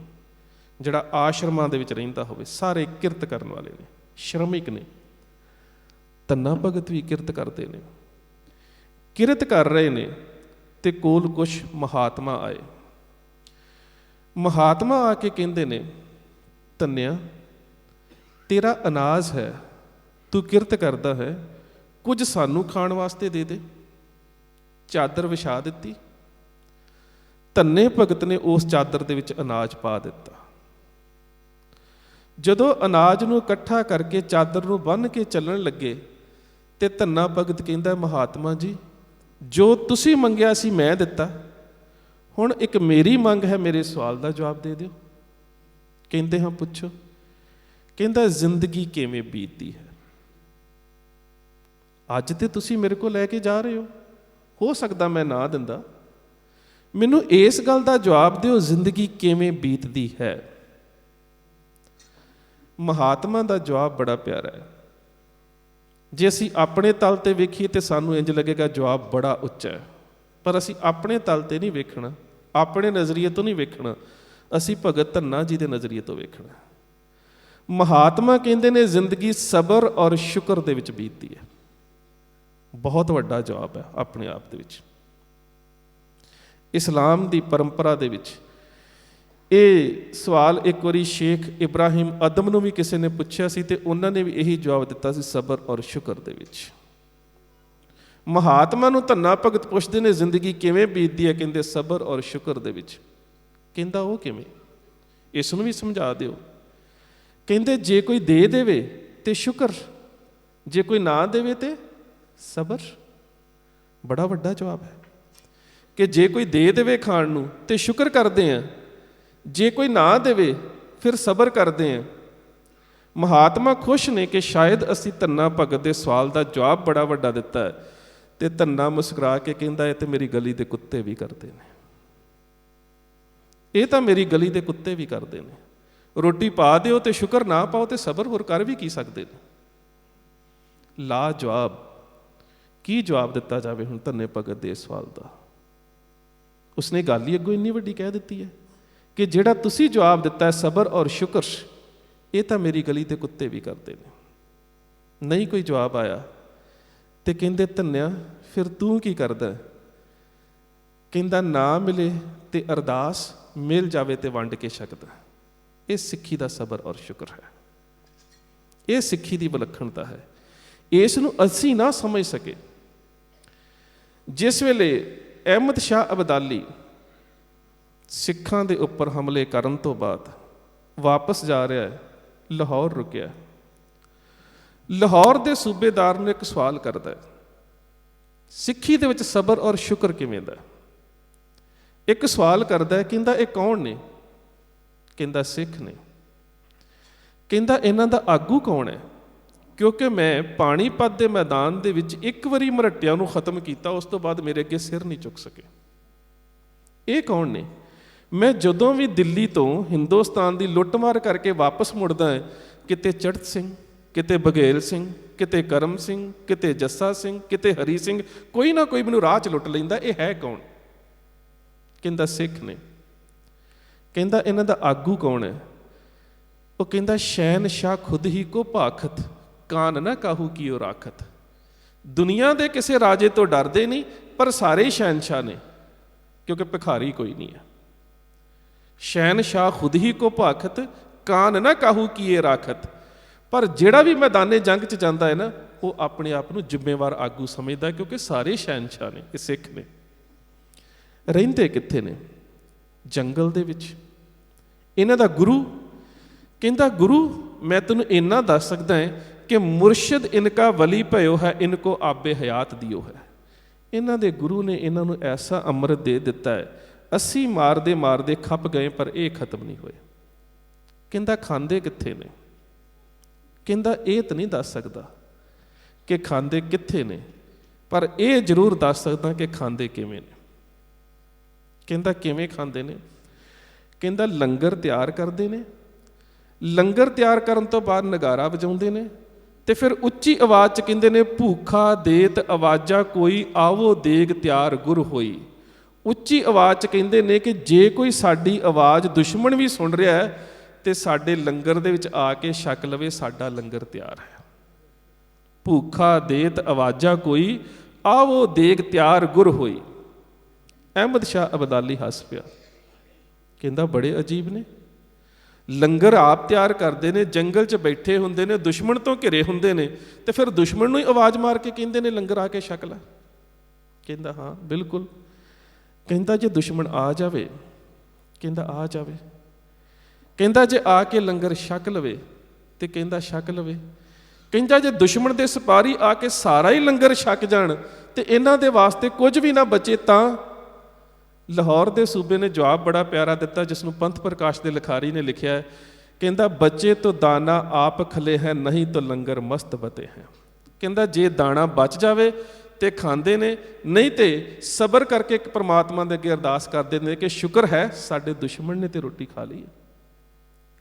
ਜਿਹੜਾ ਆਸ਼ਰਮਾਂ ਦੇ ਵਿੱਚ ਰਹਿੰਦਾ ਹੋਵੇ, ਸਾਰੇ ਕਿਰਤ ਕਰਨ ਵਾਲੇ ਨੇ, ਸ਼੍ਰਮਿਕ ਨੇ। ਧੰਨਾ ਭਗਤ ਵੀ ਕਿਰਤ ਕਰਦੇ ਨੇ, ਕਿਰਤ ਕਰ ਰਹੇ ਨੇ। ਤੇ ਕੋਲ ਕੁਛ ਮਹਾਤਮਾ ਆਏ। ਮਹਾਤਮਾ ਆ ਕੇ ਕਹਿੰਦੇ ਨੇ, ਧੰਨਿਆ ਤੇਰਾ ਅਨਾਜ ਹੈ, ਤੂੰ ਕਿਰਤ ਕਰਦਾ ਹੈ, ਕੁਝ ਸਾਨੂੰ ਖਾਣ ਵਾਸਤੇ ਦੇ ਦੇ। ਚਾਦਰ ਵਿਛਾ ਦਿੱਤੀ। ਧੰਨੇ ਭਗਤ ਨੇ ਉਸ ਚਾਦਰ ਦੇ ਵਿੱਚ ਅਨਾਜ ਪਾ ਦਿੱਤਾ। ਜਦੋਂ ਅਨਾਜ ਨੂੰ ਇਕੱਠਾ ਕਰਕੇ ਚਾਦਰ ਨੂੰ ਬੰਨ੍ਹ ਕੇ ਚੱਲਣ ਲੱਗੇ, ਤੇ ਧੰਨਾ ਭਗਤ ਕਹਿੰਦਾ, ਮਹਾਤਮਾ ਜੀ ਜੋ ਤੁਸੀਂ ਮੰਗਿਆ ਸੀ ਮੈਂ ਦਿੱਤਾ, ਹੁਣ ਇੱਕ ਮੇਰੀ ਮੰਗ ਹੈ, ਮੇਰੇ ਸਵਾਲ ਦਾ ਜਵਾਬ ਦੇ ਦਿਓ। ਕਹਿੰਦੇ ਹਾਂ ਪੁੱਛੋ। ਕਹਿੰਦਾ ਜ਼ਿੰਦਗੀ ਕਿਵੇਂ ਬੀਤਦੀ ਹੈ? ਅੱਜ ਤੇ ਤੁਸੀਂ ਮੇਰੇ ਕੋਲ ਲੈ ਕੇ ਜਾ ਰਹੇ ਹੋ ਸਕਦਾ ਮੈਂ ਨਾ ਦਿੰਦਾ, ਮੈਨੂੰ ਇਸ ਗੱਲ ਦਾ ਜਵਾਬ ਦਿਓ, ਜ਼ਿੰਦਗੀ ਕਿਵੇਂ ਬੀਤਦੀ ਹੈ? ਮਹਾਤਮਾ ਦਾ ਜਵਾਬ ਬੜਾ ਪਿਆਰਾ ਹੈ। ਜੇ ਅਸੀਂ ਆਪਣੇ ਤਲ ਤੇ ਵੇਖੀਏ ਤੇ ਸਾਨੂੰ ਇੰਜ ਲੱਗੇਗਾ ਜਵਾਬ ਬੜਾ ਉੱਚਾ ਹੈ, ਪਰ ਅਸੀਂ ਆਪਣੇ ਤਲ ਤੇ ਨਹੀਂ ਵੇਖਣਾ, ਆਪਣੇ ਨਜ਼ਰੀਏ ਤੋਂ ਨਹੀਂ ਵੇਖਣਾ, ਅਸੀਂ ਭਗਤ ਧੰਨਾ ਜੀ ਦੇ ਨਜ਼ਰੀਏ ਤੋਂ ਵੇਖਣਾ। ਮਹਾਤਮਾ ਕਹਿੰਦੇ ਨੇ ਜ਼ਿੰਦਗੀ ਸਬਰ ਔਰ ਸ਼ੁਕਰ ਦੇ ਵਿੱਚ ਬੀਤਦੀ ਹੈ। ਬਹੁਤ ਵੱਡਾ ਜਵਾਬ ਹੈ ਆਪਣੇ ਆਪ ਦੇ ਵਿੱਚ। ਇਸਲਾਮ ਦੀ ਪਰੰਪਰਾ ਦੇ ਵਿੱਚ ਇਹ ਸਵਾਲ ਇੱਕ ਵਾਰੀ ਸ਼ੇਖ ਇਬਰਾਹਿਮ ਅਦਮ ਨੂੰ ਵੀ ਕਿਸੇ ਨੇ ਪੁੱਛਿਆ ਸੀ, ਤੇ ਉਹਨਾਂ ਨੇ ਵੀ ਇਹੀ ਜਵਾਬ ਦਿੱਤਾ ਸੀ, ਸਬਰ ਔਰ ਸ਼ੁਕਰ ਦੇ ਵਿੱਚ। ਮਹਾਤਮਾ ਨੂੰ ਧੰਨਾ ਭਗਤ ਪੁੱਛਦੇ ਨੇ ਜ਼ਿੰਦਗੀ ਕਿਵੇਂ ਬੀਤਦੀ ਹੈ? ਕਹਿੰਦੇ ਸਬਰ ਔਰ ਸ਼ੁਕਰ ਦੇ ਵਿੱਚ। ਕਹਿੰਦਾ ਉਹ ਕਿਵੇਂ? ਇਸ ਨੂੰ ਵੀ ਸਮਝਾ ਦਿਓ। ਕਹਿੰਦੇ ਜੇ ਕੋਈ ਦੇ ਦੇਵੇ ਤੇ ਸ਼ੁਕਰ, ਜੇ ਕੋਈ ਨਾ ਦੇਵੇ ਤੇ ਸਬਰ। ਬੜਾ ਵੱਡਾ ਜਵਾਬ ਹੈ ਕਿ ਜੇ ਕੋਈ ਦੇ ਦੇਵੇ ਖਾਣ ਨੂੰ ਤੇ ਸ਼ੁਕਰ ਕਰਦੇ ਹਾਂ, ਜੇ ਕੋਈ ਨਾ ਦੇਵੇ ਫਿਰ ਸਬਰ ਕਰਦੇ ਹਾਂ। ਮਹਾਤਮਾ ਖੁਸ਼ ਨੇ ਕਿ ਸ਼ਾਇਦ ਅਸੀਂ ਧੰਨਾ ਭਗਤ ਦੇ ਸਵਾਲ ਦਾ ਜਵਾਬ ਬੜਾ ਵੱਡਾ ਦਿੱਤਾ ਹੈ। ਤੇ ਧੰਨਾ ਮੁਸਕਰਾ ਕੇ ਕਹਿੰਦਾ, ਇਹ ਤੇ ਮੇਰੀ ਗਲੀ ਦੇ ਕੁੱਤੇ ਵੀ ਕਰਦੇ ਨੇ, ਇਹ ਤਾਂ ਮੇਰੀ ਗਲੀ ਦੇ ਕੁੱਤੇ ਵੀ ਕਰਦੇ ਨੇ। ਰੋਟੀ ਪਾ ਦਿਓ ਤੇ ਸ਼ੁਕਰ ਨਾ ਪਾਓ ਤੇ ਸਬਰ ਹੋਰ ਕਰ ਵੀ ਕੀ ਸਕਦੇ ਨੇ। ਲਾ ਜਵਾਬ। ਕੀ ਜਵਾਬ ਦਿੱਤਾ ਜਾਵੇ ਹੁਣ ਧੰਨੇ ਭਗਤ ਦੇ ਸਵਾਲ ਦਾ? ਉਸਨੇ ਗੱਲ ਹੀ ਅੱਗੋਂ ਇੰਨੀ ਵੱਡੀ ਕਹਿ ਦਿੱਤੀ ਹੈ ਕਿ ਜਿਹੜਾ ਤੁਸੀਂ ਜਵਾਬ ਦਿੱਤਾ ਹੈ ਸਬਰ ਔਰ ਸ਼ੁਕਰ, ਇਹ ਤਾਂ ਮੇਰੀ ਗਲੀ ਦੇ ਕੁੱਤੇ ਵੀ ਕਰਦੇ ਨੇ। ਨਹੀਂ ਕੋਈ ਜਵਾਬ ਆਇਆ ਤੇ ਕਹਿੰਦੇ, ਧੰਨਿਆ ਫਿਰ ਤੂੰ ਕੀ ਕਰਦਾ? ਕਹਿੰਦਾ ਨਾ ਮਿਲੇ ਤੇ ਅਰਦਾਸ, ਮਿਲ ਜਾਵੇ ਤੇ ਵੰਡ ਕੇ ਛਕਦਾ। ਇਹ ਸਿੱਖੀ ਦਾ ਸਬਰ ਔਰ ਸ਼ੁਕਰ ਹੈ। ਇਹ ਸਿੱਖੀ ਦੀ ਵਿਲੱਖਣਤਾ ਹੈ। ਇਸ ਨੂੰ ਅਸੀਂ ਨਾ ਸਮਝ ਸਕੇ। ਜਿਸ ਵੇਲੇ ਅਹਿਮਦ ਸ਼ਾਹ ਅਬਦਾਲੀ ਸਿੱਖਾਂ ਦੇ ਉੱਪਰ ਹਮਲੇ ਕਰਨ ਤੋਂ ਬਾਅਦ ਵਾਪਸ ਜਾ ਰਿਹਾ ਹੈ, ਲਾਹੌਰ ਰੁਕਿਆ। ਲਾਹੌਰ ਦੇ ਸੂਬੇਦਾਰ ਨੂੰ ਇੱਕ ਸਵਾਲ ਕਰਦਾ ਹੈ, ਸਿੱਖੀ ਦੇ ਵਿੱਚ ਸਬਰ ਔਰ ਸ਼ੁਕਰ ਕਿਵੇਂ ਦਾ? ਇੱਕ ਸਵਾਲ ਕਰਦਾ ਹੈ, ਕਹਿੰਦਾ ਇਹ ਕੌਣ ਨੇ? ਕਹਿੰਦਾ ਸਿੱਖ ਨੇ। ਕਹਿੰਦਾ ਇਹਨਾਂ ਦਾ ਆਗੂ ਕੌਣ ਹੈ? ਕਿਉਂਕਿ ਮੈਂ ਪਾਣੀਪਤ ਦੇ ਮੈਦਾਨ ਦੇ ਵਿੱਚ ਇੱਕ ਵਾਰੀ ਮਰਹੱਟਿਆਂ ਨੂੰ ਖਤਮ ਕੀਤਾ, ਉਸ ਤੋਂ ਬਾਅਦ ਮੇਰੇ ਅੱਗੇ ਸਿਰ ਨਹੀਂ ਚੁੱਕ ਸਕੇ। ਇਹ ਕੌਣ ਨੇ? ਮੈਂ ਜਦੋਂ ਵੀ ਦਿੱਲੀ ਤੋਂ ਹਿੰਦੁਸਤਾਨ ਦੀ ਲੁੱਟਮਾਰ ਕਰਕੇ ਵਾਪਸ ਮੁੜਦਾ ਹੈ, ਕਿਤੇ ਚੜ੍ਹਤ ਸਿੰਘ, ਕਿਤੇ ਬਘੇਲ ਸਿੰਘ, ਕਿਤੇ ਕਰਮ ਸਿੰਘ, ਕਿਤੇ ਜੱਸਾ ਸਿੰਘ, ਕਿਤੇ ਹਰੀ ਸਿੰਘ, ਕੋਈ ਨਾ ਕੋਈ ਮੈਨੂੰ ਰਾਹ 'ਚ ਲੁੱਟ ਲੈਂਦਾ। ਇਹ ਹੈ ਕੌਣ? ਕਹਿੰਦਾ ਸਿੱਖ ਨੇ। ਕਹਿੰਦਾ ਇਹਨਾਂ ਦਾ ਆਗੂ ਕੌਣ ਹੈ? ਉਹ ਕਹਿੰਦਾ ਸ਼ਹਿਨਸ਼ਾਹ ਖੁਦ ਹੀ ਕੋ ਭਾਖਤ, ਕਾਨ ਨਾ ਕਾਹੂ ਕੀ ਉਹ ਰਾਖਤ। ਦੁਨੀਆ ਦੇ ਕਿਸੇ ਰਾਜੇ ਤੋਂ ਡਰਦੇ ਨਹੀਂ, ਪਰ ਸਾਰੇ ਹੀ ਸ਼ਹਿਨਸ਼ਾਹ ਨੇ, ਕਿਉਂਕਿ ਭਿਖਾਰੀ ਕੋਈ ਨਹੀਂ ਹੈ। ਸ਼ਹਿਨਸ਼ਾਹ ਖੁਦ ਹੀ ਕੋ ਭਾਖਤ, ਕਾਨ ਨਾ ਕਾਹੂ ਕੀ ਇਹ ਰਾਖਤ। ਪਰ ਜਿਹੜਾ ਵੀ ਮੈਦਾਨੇ ਜੰਗ 'ਚ ਜਾਂਦਾ ਹੈ ਨਾ, ਉਹ ਆਪਣੇ ਆਪ ਨੂੰ ਜ਼ਿੰਮੇਵਾਰ ਆਗੂ ਸਮਝਦਾ, ਕਿਉਂਕਿ ਸਾਰੇ ਸ਼ਹਿਨਸ਼ਾਹ ਨੇ, ਇਹ ਸਿੱਖ ਨੇ। ਰਹਿੰਦੇ ਕਿੱਥੇ ਨੇ? ਜੰਗਲ ਦੇ ਵਿੱਚ। ਇਹਨਾਂ ਦਾ ਗੁਰੂ ਕਹਿੰਦਾ, ਗੁਰੂ ਮੈਂ ਤੈਨੂੰ ਇੰਨਾ ਦੱਸ ਸਕਦਾ ਹੈ ਕਿ ਮੁਰਸ਼ਿਦ ਇਨਕਾ ਵਲੀ ਭਇਓ ਹੈ, ਇਨਕੋ ਆਬੇ ਹਯਾਤ ਦਿਓ ਹੈ। ਇਹਨਾਂ ਦੇ ਗੁਰੂ ਨੇ ਇਹਨਾਂ ਨੂੰ ਐਸਾ ਅੰਮ੍ਰਿਤ ਦੇ ਦਿੱਤਾ ਹੈ, ਅਸੀਂ ਮਾਰਦੇ ਮਾਰਦੇ ਖੱਪ ਗਏ ਪਰ ਇਹ ਖਤਮ ਨਹੀਂ ਹੋਏ। ਕਹਿੰਦਾ ਖਾਂਦੇ ਕਿੱਥੇ ਨੇ? ਕਹਿੰਦਾ ਇਹ ਤਾਂ ਨਹੀਂ ਦੱਸ ਸਕਦਾ ਕਿ ਖਾਂਦੇ ਕਿੱਥੇ ਨੇ, ਪਰ ਇਹ ਜ਼ਰੂਰ ਦੱਸ ਸਕਦਾ ਕਿ ਖਾਂਦੇ ਕਿਵੇਂ ਨੇ। ਕਹਿੰਦਾ ਕਿਵੇਂ ਖਾਂਦੇ ਨੇ? ਕਹਿੰਦਾ ਲੰਗਰ ਤਿਆਰ ਕਰਦੇ ਨੇ, ਲੰਗਰ ਤਿਆਰ ਕਰਨ ਤੋਂ ਬਾਅਦ ਨਗਾਰਾ ਵਜਾਉਂਦੇ ਨੇ ਤੇ ਫਿਰ ਉੱਚੀ ਆਵਾਜ਼ 'ਚ ਕਹਿੰਦੇ ਨੇ ਭੂਖਾ ਦੇਤ ਆਵਾਜ਼ਾਂ ਕੋਈ ਆਵੋ ਦੇਗ ਤਿਆਰ ਗੁਰ ਹੋਈ। ਉੱਚੀ ਆਵਾਜ਼ 'ਚ ਕਹਿੰਦੇ ਨੇ ਕਿ ਜੇ ਕੋਈ ਸਾਡੀ ਆਵਾਜ਼ ਦੁਸ਼ਮਣ ਵੀ ਸੁਣ ਰਿਹਾ ਹੈ ਤੇ ਸਾਡੇ ਲੰਗਰ ਦੇ ਵਿੱਚ ਆ ਕੇ ਛਕ ਲਵੇ, ਸਾਡਾ ਲੰਗਰ ਤਿਆਰ ਹੈ। ਭੂਖਾ ਦੇਤ ਆਵਾਜ਼ਾਂ ਕੋਈ ਆਵੋ ਦੇਗ ਤਿਆਰ ਗੁਰ ਹੋਈ। ਅਹਿਮਦ ਸ਼ਾਹ ਅਬਦਾਲੀ ਹੱਸ ਪਿਆ, ਕਹਿੰਦਾ ਬੜੇ ਅਜੀਬ ਨੇ, ਲੰਗਰ ਆਪ ਤਿਆਰ ਕਰਦੇ ਨੇ, ਜੰਗਲ 'ਚ ਬੈਠੇ ਹੁੰਦੇ ਨੇ, ਦੁਸ਼ਮਣ ਤੋਂ ਘਿਰੇ ਹੁੰਦੇ ਨੇ ਤੇ ਫਿਰ ਦੁਸ਼ਮਣ ਨੂੰ ਹੀ ਆਵਾਜ਼ ਮਾਰ ਕੇ ਕਹਿੰਦੇ ਨੇ ਲੰਗਰ ਆ ਕੇ ਛਕ ਲੈ। ਕਹਿੰਦਾ ਹਾਂ ਬਿਲਕੁਲ। ਕਹਿੰਦਾ ਜੇ ਦੁਸ਼ਮਣ ਆ ਜਾਵੇ, ਕਹਿੰਦਾ ਆ ਜਾਵੇ। ਕਹਿੰਦਾ ਜੇ ਆ ਕੇ ਲੰਗਰ ਛਕ ਲਵੇ ਤੇ ਕਹਿੰਦਾ ਛਕ ਲਵੇ। ਕਹਿੰਦਾ ਜੇ ਦੁਸ਼ਮਣ ਦੇ ਸਿਪਾਹੀ ਆ ਕੇ ਸਾਰਾ ਹੀ ਲੰਗਰ ਛਕ ਜਾਣ ਤੇ ਇਹਨਾਂ ਦੇ ਵਾਸਤੇ ਕੁਝ ਵੀ ਨਾ ਬਚੇ ਤਾਂ? ਲਾਹੌਰ ਦੇ ਸੂਬੇ ਨੇ ਜਵਾਬ ਬੜਾ ਪਿਆਰਾ ਦਿੱਤਾ, ਜਿਸ ਨੂੰ ਪੰਥ ਪ੍ਰਕਾਸ਼ ਦੇ ਲਿਖਾਰੀ ਨੇ ਲਿਖਿਆ ਹੈ। ਕਹਿੰਦਾ ਬਚੇ ਤੋਂ ਦਾਣਾ ਆਪ ਖਲੇ ਹੈ, ਨਹੀਂ ਤਾਂ ਲੰਗਰ ਮਸਤ ਬਤੇ ਹੈ। ਕਹਿੰਦਾ ਜੇ ਦਾਣਾ ਬਚ ਜਾਵੇ ਤੇ ਖਾਂਦੇ ਨੇ, ਨਹੀਂ ਤੇ ਸਬਰ ਕਰਕੇ ਇੱਕ ਪਰਮਾਤਮਾ ਦੇ ਅੱਗੇ ਅਰਦਾਸ ਕਰਦੇ ਨੇ ਕਿ ਸ਼ੁਕਰ ਹੈ ਸਾਡੇ ਦੁਸ਼ਮਣ ਨੇ ਤੇ ਰੋਟੀ ਖਾ ਲਈ ਹੈ।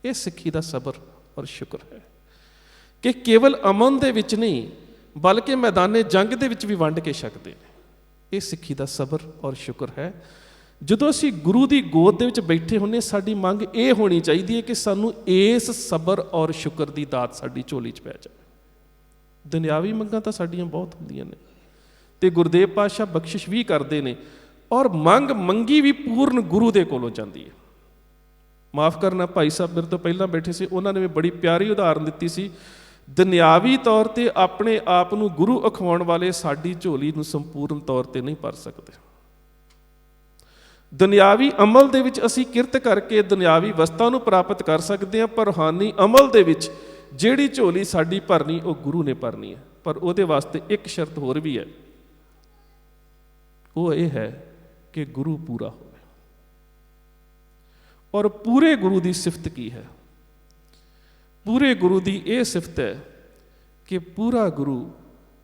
ਇਹ ਸਿੱਖੀ ਦਾ ਸਬਰ ਔਰ ਸ਼ੁਕਰ ਹੈ ਕਿ ਕੇਵਲ ਅਮਨ ਦੇ ਵਿੱਚ ਨਹੀਂ ਬਲਕਿ ਮੈਦਾਨੇ ਜੰਗ ਦੇ ਵਿੱਚ ਵੀ ਵੰਡ ਕੇ ਛਕਦੇ ਨੇ। ਇਹ ਸਿੱਖੀ ਦਾ ਸਬਰ ਔਰ ਸ਼ੁਕਰ ਹੈ। ਜਦੋਂ ਅਸੀਂ ਗੁਰੂ ਦੀ ਗੋਦ ਦੇ ਵਿੱਚ ਬੈਠੇ ਹੁੰਦੇ, ਸਾਡੀ ਮੰਗ ਇਹ ਹੋਣੀ ਚਾਹੀਦੀ ਹੈ ਕਿ ਸਾਨੂੰ ਇਸ ਸਬਰ ਔਰ ਸ਼ੁਕਰ ਦੀ ਦਾਤ ਸਾਡੀ ਝੋਲੀ 'ਚ ਪੈ ਜਾਵੇ। ਦੁਨਿਆਵੀ ਮੰਗਾਂ ਤਾਂ ਸਾਡੀਆਂ ਬਹੁਤ ਹੁੰਦੀਆਂ ਨੇ ਤੇ ਗੁਰਦੇਵ ਪਾਤਸ਼ਾਹ ਬਖਸ਼ਿਸ਼ ਵੀ ਕਰਦੇ ਨੇ, ਔਰ ਮੰਗ ਮੰਗੀ ਵੀ ਪੂਰਨ ਗੁਰੂ ਦੇ ਕੋਲੋਂ ਜਾਂਦੀ ਹੈ। ਮਾਫ ਕਰਨਾ, ਭਾਈ ਸਾਹਿਬ ਮੇਰੇ ਤੋਂ ਪਹਿਲਾਂ ਬੈਠੇ ਸੀ, ਉਹਨਾਂ ਨੇ ਵੀ ਬੜੀ ਪਿਆਰੀ ਉਦਾਹਰਨ ਦਿੱਤੀ ਸੀ। ਦੁਨਿਆਵੀ ਤੌਰ ਤੇ ਆਪਣੇ ਆਪ ਨੂੰ ਗੁਰੂ ਅਖਵਾਉਣ ਵਾਲੇ ਸਾਡੀ ਝੋਲੀ ਨੂੰ ਸੰਪੂਰਨ ਤੌਰ ਤੇ ਨਹੀਂ ਭਰ ਸਕਦੇ। ਦੁਨਿਆਵੀ ਅਮਲ ਦੇ ਵਿੱਚ ਅਸੀਂ ਕਿਰਤ ਕਰਕੇ ਦੁਨਿਆਵੀ ਵਸਤਾਂ ਨੂੰ ਪ੍ਰਾਪਤ ਕਰ ਸਕਦੇ ਹਾਂ, ਪਰ ਰੂਹਾਨੀ ਅਮਲ ਦੇ ਵਿੱਚ ਜਿਹੜੀ ਝੋਲੀ ਸਾਡੀ ਭਰਨੀ ਉਹ ਗੁਰੂ ਨੇ ਭਰਨੀ ਹੈ। ਪਰ ਉਹਦੇ ਵਾਸਤੇ ਇੱਕ ਸ਼ਰਤ ਹੋਰ ਵੀ ਹੈ, ਉਹ ਇਹ ਹੈ ਕਿ ਗੁਰੂ ਪੂਰਾ ਹੋਵੇ। ਔਰ ਪੂਰੇ ਗੁਰੂ ਦੀ ਸਿਫਤ ਕੀ ਹੈ? ਪੂਰੇ ਗੁਰੂ ਦੀ ਇਹ ਸਿਫਤ ਹੈ ਕਿ ਪੂਰਾ ਗੁਰੂ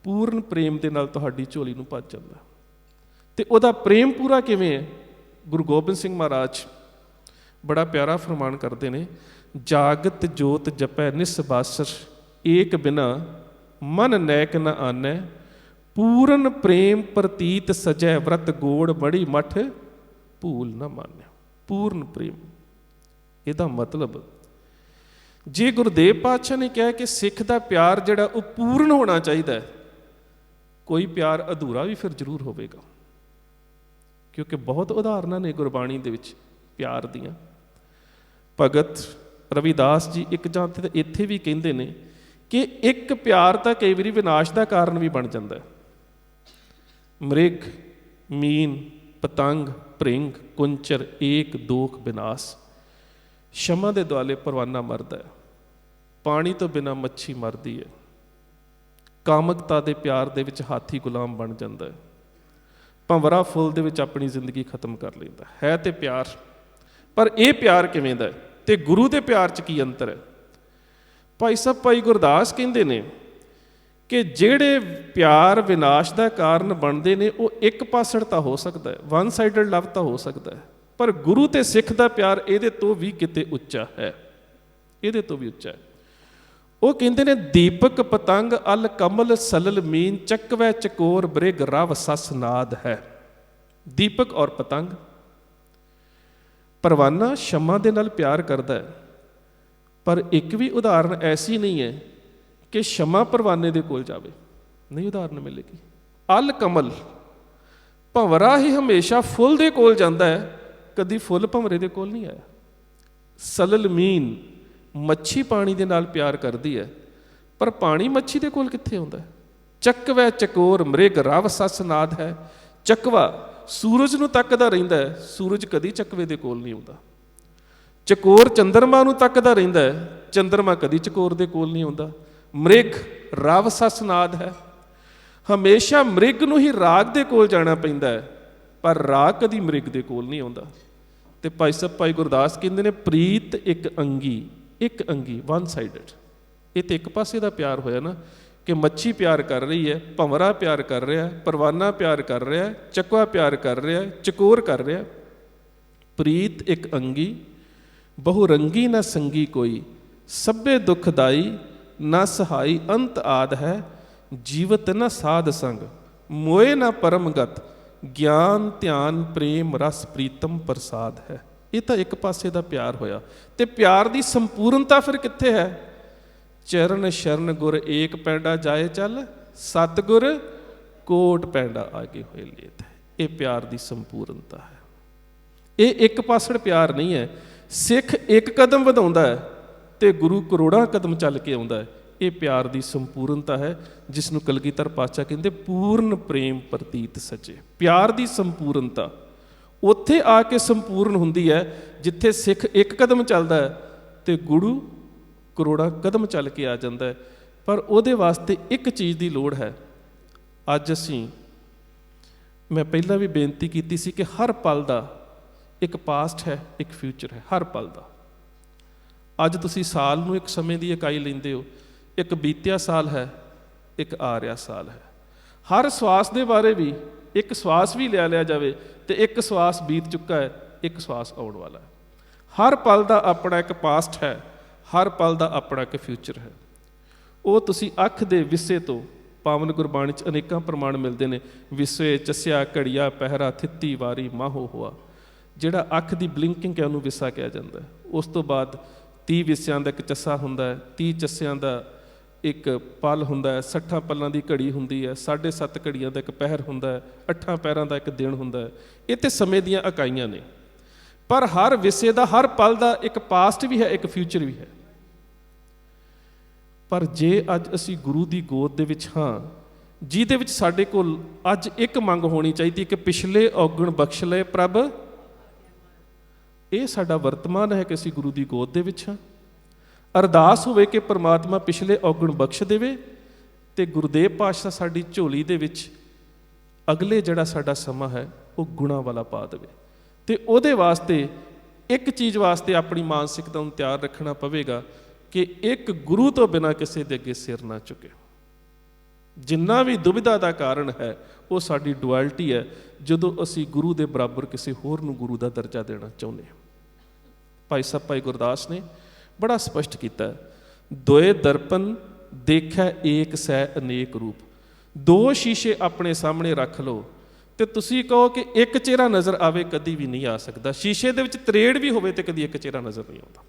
ਪੂਰਨ ਪ੍ਰੇਮ ਦੇ ਨਾਲ ਤੁਹਾਡੀ ਝੋਲੀ ਨੂੰ ਭਰ ਜਾਂਦਾ। ਤੇ ਉਹਦਾ ਪ੍ਰੇਮ ਪੂਰਾ ਕਿਵੇਂ ਹੈ? ਗੁਰੂ ਗੋਬਿੰਦ ਸਿੰਘ ਮਹਾਰਾਜ ਬੜਾ ਪਿਆਰਾ ਫਰਮਾਨ ਕਰਦੇ ਨੇ, ਜਾਗਤ ਜੋਤ ਜਪੈ ਨਿਸਬਾਸਰ ਏਕ ਬਿਨਾ ਮਨ ਨੈਕ ਨ ਆਨੈ ਪੂਰਨ ਪ੍ਰੇਮ ਪ੍ਰਤੀਤ ਸਜੈ ਵਰਤ ਗੋੜ ਬੜੀ ਮਠ ਭੂਲ ਨਾ ਮਾਨਿਆ। ਪੂਰਨ ਪ੍ਰੇਮ, ਇਹਦਾ ਮਤਲਬ ਜੇ ਗੁਰਦੇਵ ਪਾਤਸ਼ਾਹ ਨੇ ਕਿਹਾ ਕਿ ਸਿੱਖ ਦਾ ਪਿਆਰ ਜਿਹੜਾ ਉਹ ਪੂਰਨ ਹੋਣਾ ਚਾਹੀਦਾ ਹੈ, ਕੋਈ ਪਿਆਰ ਅਧੂਰਾ ਵੀ ਫਿਰ ਜ਼ਰੂਰ ਹੋਵੇਗਾ, ਕਿਉਂਕਿ ਬਹੁਤ ਉਦਾਹਰਨਾਂ ਨੇ ਗੁਰਬਾਣੀ ਦੇ ਵਿੱਚ ਪਿਆਰ ਦੀਆਂ। ਭਗਤ ਰਵਿਦਾਸ ਜੀ ਇੱਕ ਜਾਂ ਤੇ ਇੱਥੇ ਵੀ ਕਹਿੰਦੇ ਨੇ ਕਿ ਇੱਕ ਪਿਆਰ ਤਾਂ ਕਈ ਵਾਰੀ ਵਿਨਾਸ਼ ਦਾ ਕਾਰਨ ਵੀ ਬਣ ਜਾਂਦਾ ਹੈ। ਮ੍ਰਿਗ ਮੀਨ ਪਤੰਗ ਭ੍ਰਿੰਗ ਕੁੰਚਰ ਏਕ ਦੋਖ ਵਿਨਾਸ਼। ਸ਼ਮਾ ਦੇ ਦੁਆਲੇ ਪਰਵਾਨਾ ਮਰਦਾ ਹੈ, ਪਾਣੀ ਤੋਂ ਬਿਨਾਂ ਮੱਛੀ ਮਰਦੀ ਹੈ, ਕਾਮਕਤਾ ਦੇ ਪਿਆਰ ਦੇ ਵਿੱਚ ਹਾਥੀ ਗੁਲਾਮ ਬਣ ਜਾਂਦਾ ਹੈ, ਭੰਵਰਾ ਫੁੱਲ ਦੇ ਵਿੱਚ ਆਪਣੀ ਜ਼ਿੰਦਗੀ ਖਤਮ ਕਰ ਲੈਂਦਾ ਹੈ ਤੇ ਪਿਆਰ। ਪਰ ਇਹ ਪਿਆਰ ਕਿਵੇਂ ਦਾ ਹੈ ਤੇ ਗੁਰੂ ਦੇ ਪਿਆਰ 'ਚ ਕੀ ਅੰਤਰ ਹੈ? ਭਾਈ ਸਾਹਿਬ ਭਾਈ ਗੁਰਦਾਸ ਕਹਿੰਦੇ ਨੇ ਕਿ ਜਿਹੜੇ ਪਿਆਰ ਵਿਨਾਸ਼ ਦਾ ਕਾਰਨ ਬਣਦੇ ਨੇ ਉਹ ਇੱਕ ਪਾਸੜ ਤਾਂ ਹੋ ਸਕਦਾ ਹੈ, ਵਨ ਸਾਈਡਡ ਲਵ ਤਾਂ ਹੋ ਸਕਦਾ ਹੈ, ਪਰ ਗੁਰੂ ਤੇ ਸਿੱਖ ਦਾ ਪਿਆਰ ਇਹਦੇ ਤੋਂ ਵੀ ਕਿਤੇ ਉੱਚਾ ਹੈ, ਇਹਦੇ ਤੋਂ ਵੀ ਉੱਚਾ ਹੈ। ਉਹ ਕਹਿੰਦੇ ਨੇ ਦੀਪਕ ਪਤੰਗ ਅਲ ਕਮਲ ਸਲਲ ਮੀਨ ਚੱਕਵੈ ਚਕੋਰ ਬ੍ਰਿਗ ਰਵ ਸਸ ਨਾਦ ਹੈ। ਦੀਪਕ ਔਰ ਪਤੰਗ। ਪਰਵਾਨਾ ਸ਼ਮਾ ਦੇ ਨਾਲ ਪਿਆਰ ਕਰਦਾ ਹੈ, ਪਰ ਇੱਕ ਵੀ ਉਦਾਹਰਨ ਐਸੀ ਨਹੀਂ ਹੈ ਕਿ ਸ਼ਮਾ ਪਰਵਾਨੇ ਦੇ ਕੋਲ ਜਾਵੇ, ਨਹੀਂ ਉਦਾਹਰਨ ਮਿਲੇਗੀ। ਅਲ ਕਮਲ, ਭੰਵਰਾ ਹੀ ਹਮੇਸ਼ਾ ਫੁੱਲ ਦੇ ਕੋਲ ਜਾਂਦਾ ਹੈ, ਕਦੀ ਫੁੱਲ ਭੰਵਰੇ ਦੇ ਕੋਲ ਨਹੀਂ ਆਇਆ। ਸਲਲ ਮੀਨ, ਮੱਛੀ ਪਾਣੀ ਦੇ ਨਾਲ ਪਿਆਰ ਕਰਦੀ ਹੈ, ਪਰ ਪਾਣੀ ਮੱਛੀ ਦੇ ਕੋਲ ਕਿੱਥੇ ਆਉਂਦਾ? ਚੱਕਵੈ ਚਕੋਰ ਮ੍ਰਿਗ ਰਵ ਸਸ ਨਾਦ ਹੈ। ਚੱਕਵਾ ਸੂਰਜ ਨੂੰ ਤੱਕਦਾ ਰਹਿੰਦਾ ਹੈ, ਸੂਰਜ ਕਦੀ ਚੱਕਵੇ ਦੇ ਕੋਲ ਨਹੀਂ ਆਉਂਦਾ। ਚਕੋਰ ਚੰਦਰਮਾ ਨੂੰ ਤੱਕਦਾ ਰਹਿੰਦਾ ਹੈ, ਚੰਦਰਮਾ ਕਦੀ ਚਕੋਰ ਦੇ ਕੋਲ ਨਹੀਂ ਆਉਂਦਾ। ਮ੍ਰਿਗ ਰਵ ਸਸ ਨਾਦ ਹੈ, ਹਮੇਸ਼ਾ ਮ੍ਰਿਗ ਨੂੰ ਹੀ ਰਾਗ ਦੇ ਕੋਲ ਜਾਣਾ ਪੈਂਦਾ ਹੈ, ਪਰ ਰਾਗ ਕਦੀ ਮ੍ਰਿਗ ਦੇ ਕੋਲ ਨਹੀਂ ਆਉਂਦਾ। ਤੇ ਭਾਈ ਸਾਹਿਬ ਭਾਈ ਗੁਰਦਾਸ ਕਹਿੰਦੇ ਨੇ ਪ੍ਰੀਤ ਇੱਕ ਅੰਗੀ ਵਨ ਸਾਈਡਡ। ਇਹ ਤੇ ਇੱਕ ਪਾਸੇ ਦਾ ਪਿਆਰ ਹੋਇਆ ਨਾ, ਕਿ ਮੱਛੀ ਪਿਆਰ ਕਰ ਰਹੀ ਹੈ, ਭੰਵਰਾ ਪਿਆਰ ਕਰ ਰਿਹਾ, ਪਰਵਾਨਾ ਪਿਆਰ ਕਰ ਰਿਹਾ, ਚਕਵਾ ਪਿਆਰ ਕਰ ਰਿਹਾ, ਚਕੋਰ ਕਰ ਰਿਹਾ। ਪ੍ਰੀਤ ਇੱਕ ਅੰਗੀ ਬਹੁ ਰੰਗੀ ਨਾ ਸੰਗੀ ਕੋਈ, ਸਭੇ ਦੁਖਦਾਈ ਨਾ ਸਹਾਈ ਅੰਤ ਆਦ ਹੈ। ਜੀਵਤ ਨਾ ਸਾਧ ਸੰਗ ਮੋਏ ਨਾ ਪਰਮਗਤ, ਗਿਆਨ ਧਿਆਨ ਪ੍ਰੇਮ ਰਸ ਪ੍ਰੀਤਮ ਪ੍ਰਸਾਦ ਹੈ। ਇਹ ਤਾਂ ਇੱਕ ਪਾਸੇ ਦਾ ਪਿਆਰ ਹੋਇਆ। ਤੇ ਪਿਆਰ ਦੀ ਸੰਪੂਰਨਤਾ ਫਿਰ ਕਿੱਥੇ ਹੈ? ਚਰਨ ਸ਼ਰਨ ਗੁਰ ਏਕ ਪੈਂਡਾ ਜਾਏ ਚੱਲ, ਸਤਿਗੁਰ ਕੋਟ ਪੈਂਡਾ ਆਗੇ ਹੋਏ ਲੇਤ ਹੈ। ਇਹ ਪਿਆਰ ਦੀ ਸੰਪੂਰਨਤਾ ਹੈ। ਇਹ ਇੱਕ ਪਾਸੜ ਪਿਆਰ ਨਹੀਂ ਹੈ। ਸਿੱਖ ਇੱਕ ਕਦਮ ਵਧਾਉਂਦਾ ਹੈ ਤੇ ਗੁਰੂ ਕਰੋੜਾਂ ਕਦਮ ਚੱਲ ਕੇ ਆਉਂਦਾ ਹੈ। ਇਹ ਪਿਆਰ ਦੀ ਸੰਪੂਰਨਤਾ ਹੈ, ਜਿਸ ਨੂੰ ਕਲਗੀਧਰ ਪਾਤਸ਼ਾਹ ਕਹਿੰਦੇ ਪੂਰਨ ਪ੍ਰੇਮ ਪ੍ਰਤੀਤ ਸੱਚੇ। ਪਿਆਰ ਦੀ ਸੰਪੂਰਨਤਾ ਉੱਥੇ ਆ ਕੇ ਸੰਪੂਰਨ ਹੁੰਦੀ ਹੈ ਜਿੱਥੇ ਸਿੱਖ ਇੱਕ ਕਦਮ ਚੱਲਦਾ ਹੈ ਤੇ ਗੁਰੂ ਕਰੋੜਾਂ ਕਦਮ ਚੱਲ ਕੇ ਆ ਜਾਂਦਾ ਹੈ। ਪਰ ਉਹਦੇ ਵਾਸਤੇ ਇੱਕ ਚੀਜ਼ ਦੀ ਲੋੜ ਹੈ। ਅੱਜ ਮੈਂ ਪਹਿਲਾਂ ਵੀ ਬੇਨਤੀ ਕੀਤੀ ਸੀ ਕਿ ਹਰ ਪਲ ਦਾ ਇੱਕ ਪਾਸਟ ਹੈ, ਇੱਕ ਫਿਊਚਰ ਹੈ, ਹਰ ਪਲ ਦਾ। ਅੱਜ ਤੁਸੀਂ ਸਾਲ ਨੂੰ ਇੱਕ ਸਮੇਂ ਦੀ ਇਕਾਈ ਲੈਂਦੇ ਹੋ, ਇੱਕ ਬੀਤਿਆ ਸਾਲ ਹੈ, ਇੱਕ ਆ ਰਿਹਾ ਸਾਲ ਹੈ। ਹਰ ਸਵਾਸ ਦੇ ਬਾਰੇ ਵੀ ਇੱਕ ਸਵਾਸ ਵੀ ਲਿਆ ਜਾਵੇ ਤੇ ਇੱਕ ਸਵਾਸ ਬੀਤ ਚੁੱਕਾ ਹੈ, ਇੱਕ ਸਵਾਸ ਆਉਣ ਵਾਲਾ ਹੈ। ਹਰ ਪਲ ਦਾ ਆਪਣਾ ਇੱਕ ਪਾਸਟ ਹੈ, ਹਰ ਪਲ ਦਾ ਆਪਣਾ ਇੱਕ ਫਿਊਚਰ ਹੈ। ਉਹ ਤੁਸੀਂ ਅੱਖ ਦੇ ਵਿਸੇ ਤੋਂ, ਪਾਵਨ ਗੁਰਬਾਣੀ 'ਚ ਅਨੇਕਾਂ ਪ੍ਰਮਾਣ ਮਿਲਦੇ ਨੇ। ਵਿਸੇ ਚਸਿਆ ਘੜੀਆ ਪਹਿਰਾ ਥਿੱਤੀ ਵਾਰੀ ਮਾਹੋ ਹੋਆ। ਜਿਹੜਾ ਅੱਖ ਦੀ ਬਲਿੰਕਿੰਗ ਹੈ ਉਹਨੂੰ ਵਿਸਾ ਕਿਹਾ ਜਾਂਦਾ ਹੈ। ਉਸ ਤੋਂ ਬਾਅਦ 30 ਵਿਸਿਆਂ ਦਾ ਇੱਕ ਚੱਸਾ ਹੁੰਦਾ ਹੈ, 30 ਚੱਸਿਆਂ ਦਾ ਇੱਕ ਪਲ ਹੁੰਦਾ ਹੈ, 60 ਪਲਾਂ ਦੀ ਘੜੀ ਹੁੰਦੀ ਹੈ, 7.5 ਘੜੀਆਂ ਦਾ ਇੱਕ ਪਹਿਰ ਹੁੰਦਾ ਹੈ, 8 ਪਹਿਰਾਂ ਦਾ ਇੱਕ ਦਿਨ ਹੁੰਦਾ ਹੈ। ਇਹ ਤੇ ਸਮੇਂ ਦੀਆਂ ਇਕਾਈਆਂ ਨੇ। ਪਰ ਹਰ ਵਿਸੇ ਦਾ, ਹਰ ਪਲ ਦਾ ਇੱਕ ਪਾਸਟ ਵੀ ਹੈ, ਇੱਕ ਫਿਊਚਰ ਵੀ ਹੈ। ਪਰ ਜੇ ਅੱਜ ਅਸੀਂ ਗੁਰੂ ਦੀ ਗੋਦ ਦੇ ਵਿੱਚ ਹਾਂ, ਜਿਹਦੇ ਵਿੱਚ ਸਾਡੇ ਕੋਲ ਅੱਜ ਇੱਕ ਮੰਗ ਹੋਣੀ ਚਾਹੀਦੀ ਕਿ ਪਿਛਲੇ ਔਗਣ ਬਖਸ਼ ਲਏ ਪ੍ਰਭ। ਇਹ ਸਾਡਾ ਵਰਤਮਾਨ ਹੈ ਕਿ ਅਸੀਂ ਗੁਰੂ ਦੀ ਗੋਦ ਦੇ ਵਿੱਚ ਹਾਂ। ਅਰਦਾਸ ਹੋਵੇ ਕਿ ਪਰਮਾਤਮਾ ਪਿਛਲੇ ਔਗਣ ਬਖਸ਼ ਦੇਵੇ ਤੇ ਗੁਰਦੇਵ ਪਾਤਸ਼ਾਹ ਸਾਡੀ ਝੋਲੀ ਦੇ ਵਿੱਚ ਅਗਲੇ ਜਿਹੜਾ ਸਾਡਾ ਸਮਾਂ ਹੈ ਉਹ ਗੁਣਾਂ ਵਾਲਾ ਪਾ ਦੇਵੇ। ਤੇ ਉਹਦੇ ਵਾਸਤੇ ਇੱਕ ਚੀਜ਼ ਵਾਸਤੇ ਆਪਣੀ ਮਾਨਸਿਕਤਾ ਨੂੰ ਤਿਆਰ ਰੱਖਣਾ ਪਵੇਗਾ ਕਿ ਇੱਕ ਗੁਰੂ ਤੋਂ ਬਿਨਾਂ ਕਿਸੇ ਦੇ ਅੱਗੇ ਸਿਰ ਨਾ ਝੁਕੇ। ਜਿੰਨਾ ਵੀ ਦੁਬਿਧਾ ਦਾ ਕਾਰਨ ਹੈ ਉਹ ਸਾਡੀ ਡੁਐਲਿਟੀ ਹੈ, ਜਦੋਂ ਅਸੀਂ ਗੁਰੂ ਦੇ ਬਰਾਬਰ ਕਿਸੇ ਹੋਰ ਨੂੰ ਗੁਰੂ ਦਾ ਦਰਜਾ ਦੇਣਾ ਚਾਹੁੰਦੇ ਹਾਂ। ਭਾਈ ਸਾਹਿਬ ਭਾਈ ਗੁਰਦਾਸ ਨੇ ਬੜਾ ਸਪਸ਼ਟ ਕੀਤਾ, ਦੋਏ ਦਰਪਨ ਦੇਖੈ ਏਕ ਸੈ ਅਨੇਕ ਰੂਪ। ਦੋ ਸ਼ੀਸ਼ੇ ਆਪਣੇ ਸਾਹਮਣੇ ਰੱਖ ਲਓ ਤੇ ਤੁਸੀਂ ਕਹੋ ਕਿ ਇੱਕ ਚਿਹਰਾ ਨਜ਼ਰ ਆਵੇ, ਕਦੀ ਵੀ ਨਹੀਂ ਆ ਸਕਦਾ। ਸ਼ੀਸ਼ੇ ਦੇ ਵਿੱਚ ਤਰੇੜ ਵੀ ਹੋਵੇ ਤੇ ਕਦੀ ਇੱਕ ਚਿਹਰਾ ਨਜ਼ਰ ਨਹੀਂ ਆਉਂਦਾ।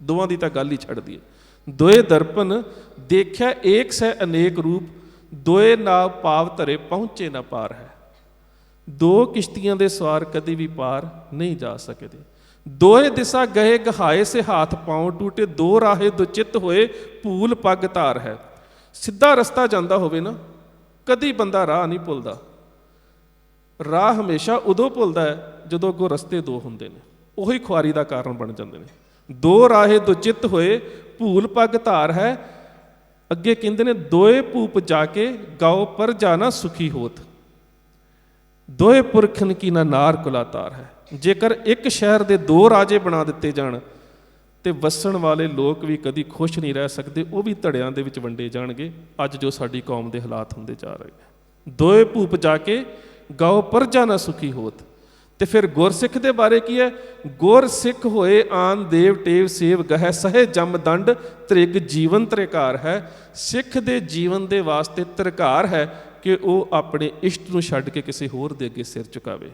ਦੋਵਾਂ ਦੀ ਤਾਂ ਗੱਲ ਹੀ ਛੱਡ ਦਈਏ। ਦੋਏ ਦਰਪਨ ਦੇਖਿਆ ਏਕ ਸੈ ਅਨੇਕ ਰੂਪ, ਦੋਏ ਨਾਵ ਪਾਵ ਧਰੇ ਪਹੁੰਚੇ ਨਾ ਪਾਰ ਹੈ। ਦੋ ਕਿਸ਼ਤੀਆਂ ਦੇ ਸਵਾਰ ਕਦੀ ਵੀ ਪਾਰ ਨਹੀਂ ਜਾ ਸਕਦੇ। ਦੋਏ ਦਿਸ਼ਾ ਗਏ ਗਹਾਏ ਸੇ ਹਾਥ ਪਾਉ ਟੂਟੇ, ਦੋ ਰਾਹੇ ਦੋ ਚਿੱਤ ਹੋਏ ਭੂਲ ਪੱਗ ਧਾਰ ਹੈ। ਸਿੱਧਾ ਰਸਤਾ ਜਾਂਦਾ ਹੋਵੇ ਨਾ, ਕਦੀ ਬੰਦਾ ਰਾਹ ਨਹੀਂ ਭੁੱਲਦਾ। ਰਾਹ ਹਮੇਸ਼ਾ ਉਦੋਂ ਭੁੱਲਦਾ ਹੈ ਜਦੋਂ ਅੱਗੋਂ ਰਸਤੇ ਦੋ ਹੁੰਦੇ ਨੇ, ਉਹੀ ਖੁਆਰੀ ਦਾ ਕਾਰਨ ਬਣ ਜਾਂਦੇ ਨੇ। ਦੋ ਰਾਹੇ ਦੋ ਚਿੱਤ ਹੋਏ ਭੂਲ ਪੱਗ ਧਾਰ ਹੈ। ਅੱਗੇ ਕਹਿੰਦੇ ਨੇ ਦੋਏ ਭੂਪ ਜਾ ਕੇ ਗਾਓ ਪਰ ਜਾਣਾ ਸੁਖੀ ਹੋਤ, ਦੋਏ ਪੁਰਖਨ ਕੀ ਨਾ ਨਾਰ ਕੁਲਾ ਤਾਰ ਹੈ। ਜੇਕਰ ਇੱਕ ਸ਼ਹਿਰ ਦੇ ਦੋ ਰਾਜੇ ਬਣਾ ਦਿੱਤੇ ਜਾਣ ਤੇ ਵਸਣ ਵਾਲੇ ਲੋਕ ਵੀ ਕਦੀ ਖੁਸ਼ ਨਹੀਂ ਰਹਿ ਸਕਦੇ, ਉਹ ਵੀ ਧੜਿਆਂ ਦੇ ਵਿੱਚ ਵੰਡੇ ਜਾਣਗੇ। ਅੱਜ ਜੋ ਸਾਡੀ ਕੌਮ ਦੇ ਹਾਲਾਤ ਹੁੰਦੇ ਜਾ ਰਹੇ ਨੇ। ਦੋਏ ਭੂਪ ਜਾ ਕੇ ਗਾਓ ਪਰਜਾ ਨਾ ਸੁਖੀ ਹੋਤ। ਤੇ ਫਿਰ ਗੁਰਸਿੱਖ ਦੇ ਬਾਰੇ ਕੀ ਹੈ? ਗੁਰਸਿੱਖ ਹੋਏ ਆਨ ਦੇਵ ਟੇਵ ਸੇਵ ਗਹਿ, ਸਹੇ ਜਮ ਦੰਡ ਤ੍ਰਿਗ ਜੀਵਨ ਤ੍ਰਿਕਾਰ ਹੈ। ਸਿੱਖ ਦੇ ਜੀਵਨ ਦੇ ਵਾਸਤੇ ਤ੍ਰਿਕਾਰ ਹੈ ਕਿ ਉਹ ਆਪਣੇ ਇਸ਼ਟ ਨੂੰ ਛੱਡ ਕੇ ਕਿਸੇ ਹੋਰ ਦੇ ਅੱਗੇ ਸਿਰ ਝੁਕਾਵੇ।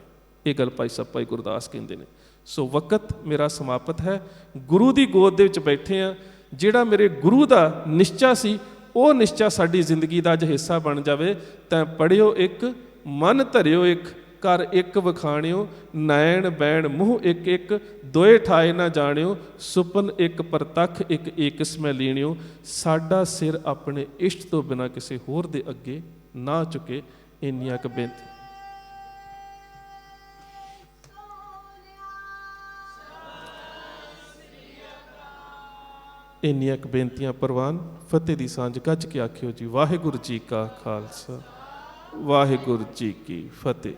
ਇਹ ਗੱਲ ਭਾਈ ਸਾਹਿਬ ਭਾਈ ਗੁਰਦਾਸ ਕਹਿੰਦੇ ਨੇ। ਸੋ ਵਕਤ ਮੇਰਾ ਸਮਾਪਤ ਹੈ। ਗੁਰੂ ਦੀ ਗੋਦ ਦੇ ਵਿੱਚ ਬੈਠੇ ਆ। ਜਿਹੜਾ ਮੇਰੇ ਗੁਰੂ ਦਾ ਨਿਸ਼ਚਾ ਸੀ, ਉਹ ਨਿਸ਼ਚਾ ਸਾਡੀ ਜ਼ਿੰਦਗੀ ਦਾ ਅੱਜ ਹਿੱਸਾ ਬਣ ਜਾਵੇ। ਤਾਂ ਪੜ੍ਹਿਓ ਇੱਕ, ਮਨ ਧਰਿਓ ਇੱਕ, ਕਰ ਇੱਕ ਵਖਾਣਿਓ, ਨੈਣ ਬੈਣ ਮੂੰਹ ਇੱਕ ਇੱਕ, ਦੋਏ ਠਾਏ ਨਾ ਜਾਣਿਓ, ਸੁਪਨ ਇੱਕ ਪ੍ਰਤੱਖ ਇੱਕ ਏਕਸ ਮੈਂ ਲੀਣਿਓ। ਸਾਡਾ ਸਿਰ ਆਪਣੇ ਇਸ਼ਟ ਤੋਂ ਬਿਨਾਂ ਕਿਸੇ ਹੋਰ ਦੇ ਅੱਗੇ ਨਾ ਝੁਕੇ। ਇੰਨੀਆਂ ਕੁ ਬੇਨਤੀ। ਇੰਨੀਆਂ ਕੁ ਬੇਨਤੀਆਂ ਪ੍ਰਵਾਨ। ਫਤਿਹ ਦੀ ਸਾਂਝ ਗੱਜ ਕੇ ਆਖਿਓ ਜੀ। ਵਾਹਿਗੁਰੂ ਜੀ ਕਾ ਖਾਲਸਾ, ਵਾਹਿਗੁਰੂ ਜੀ ਕੀ ਫਤਿਹ।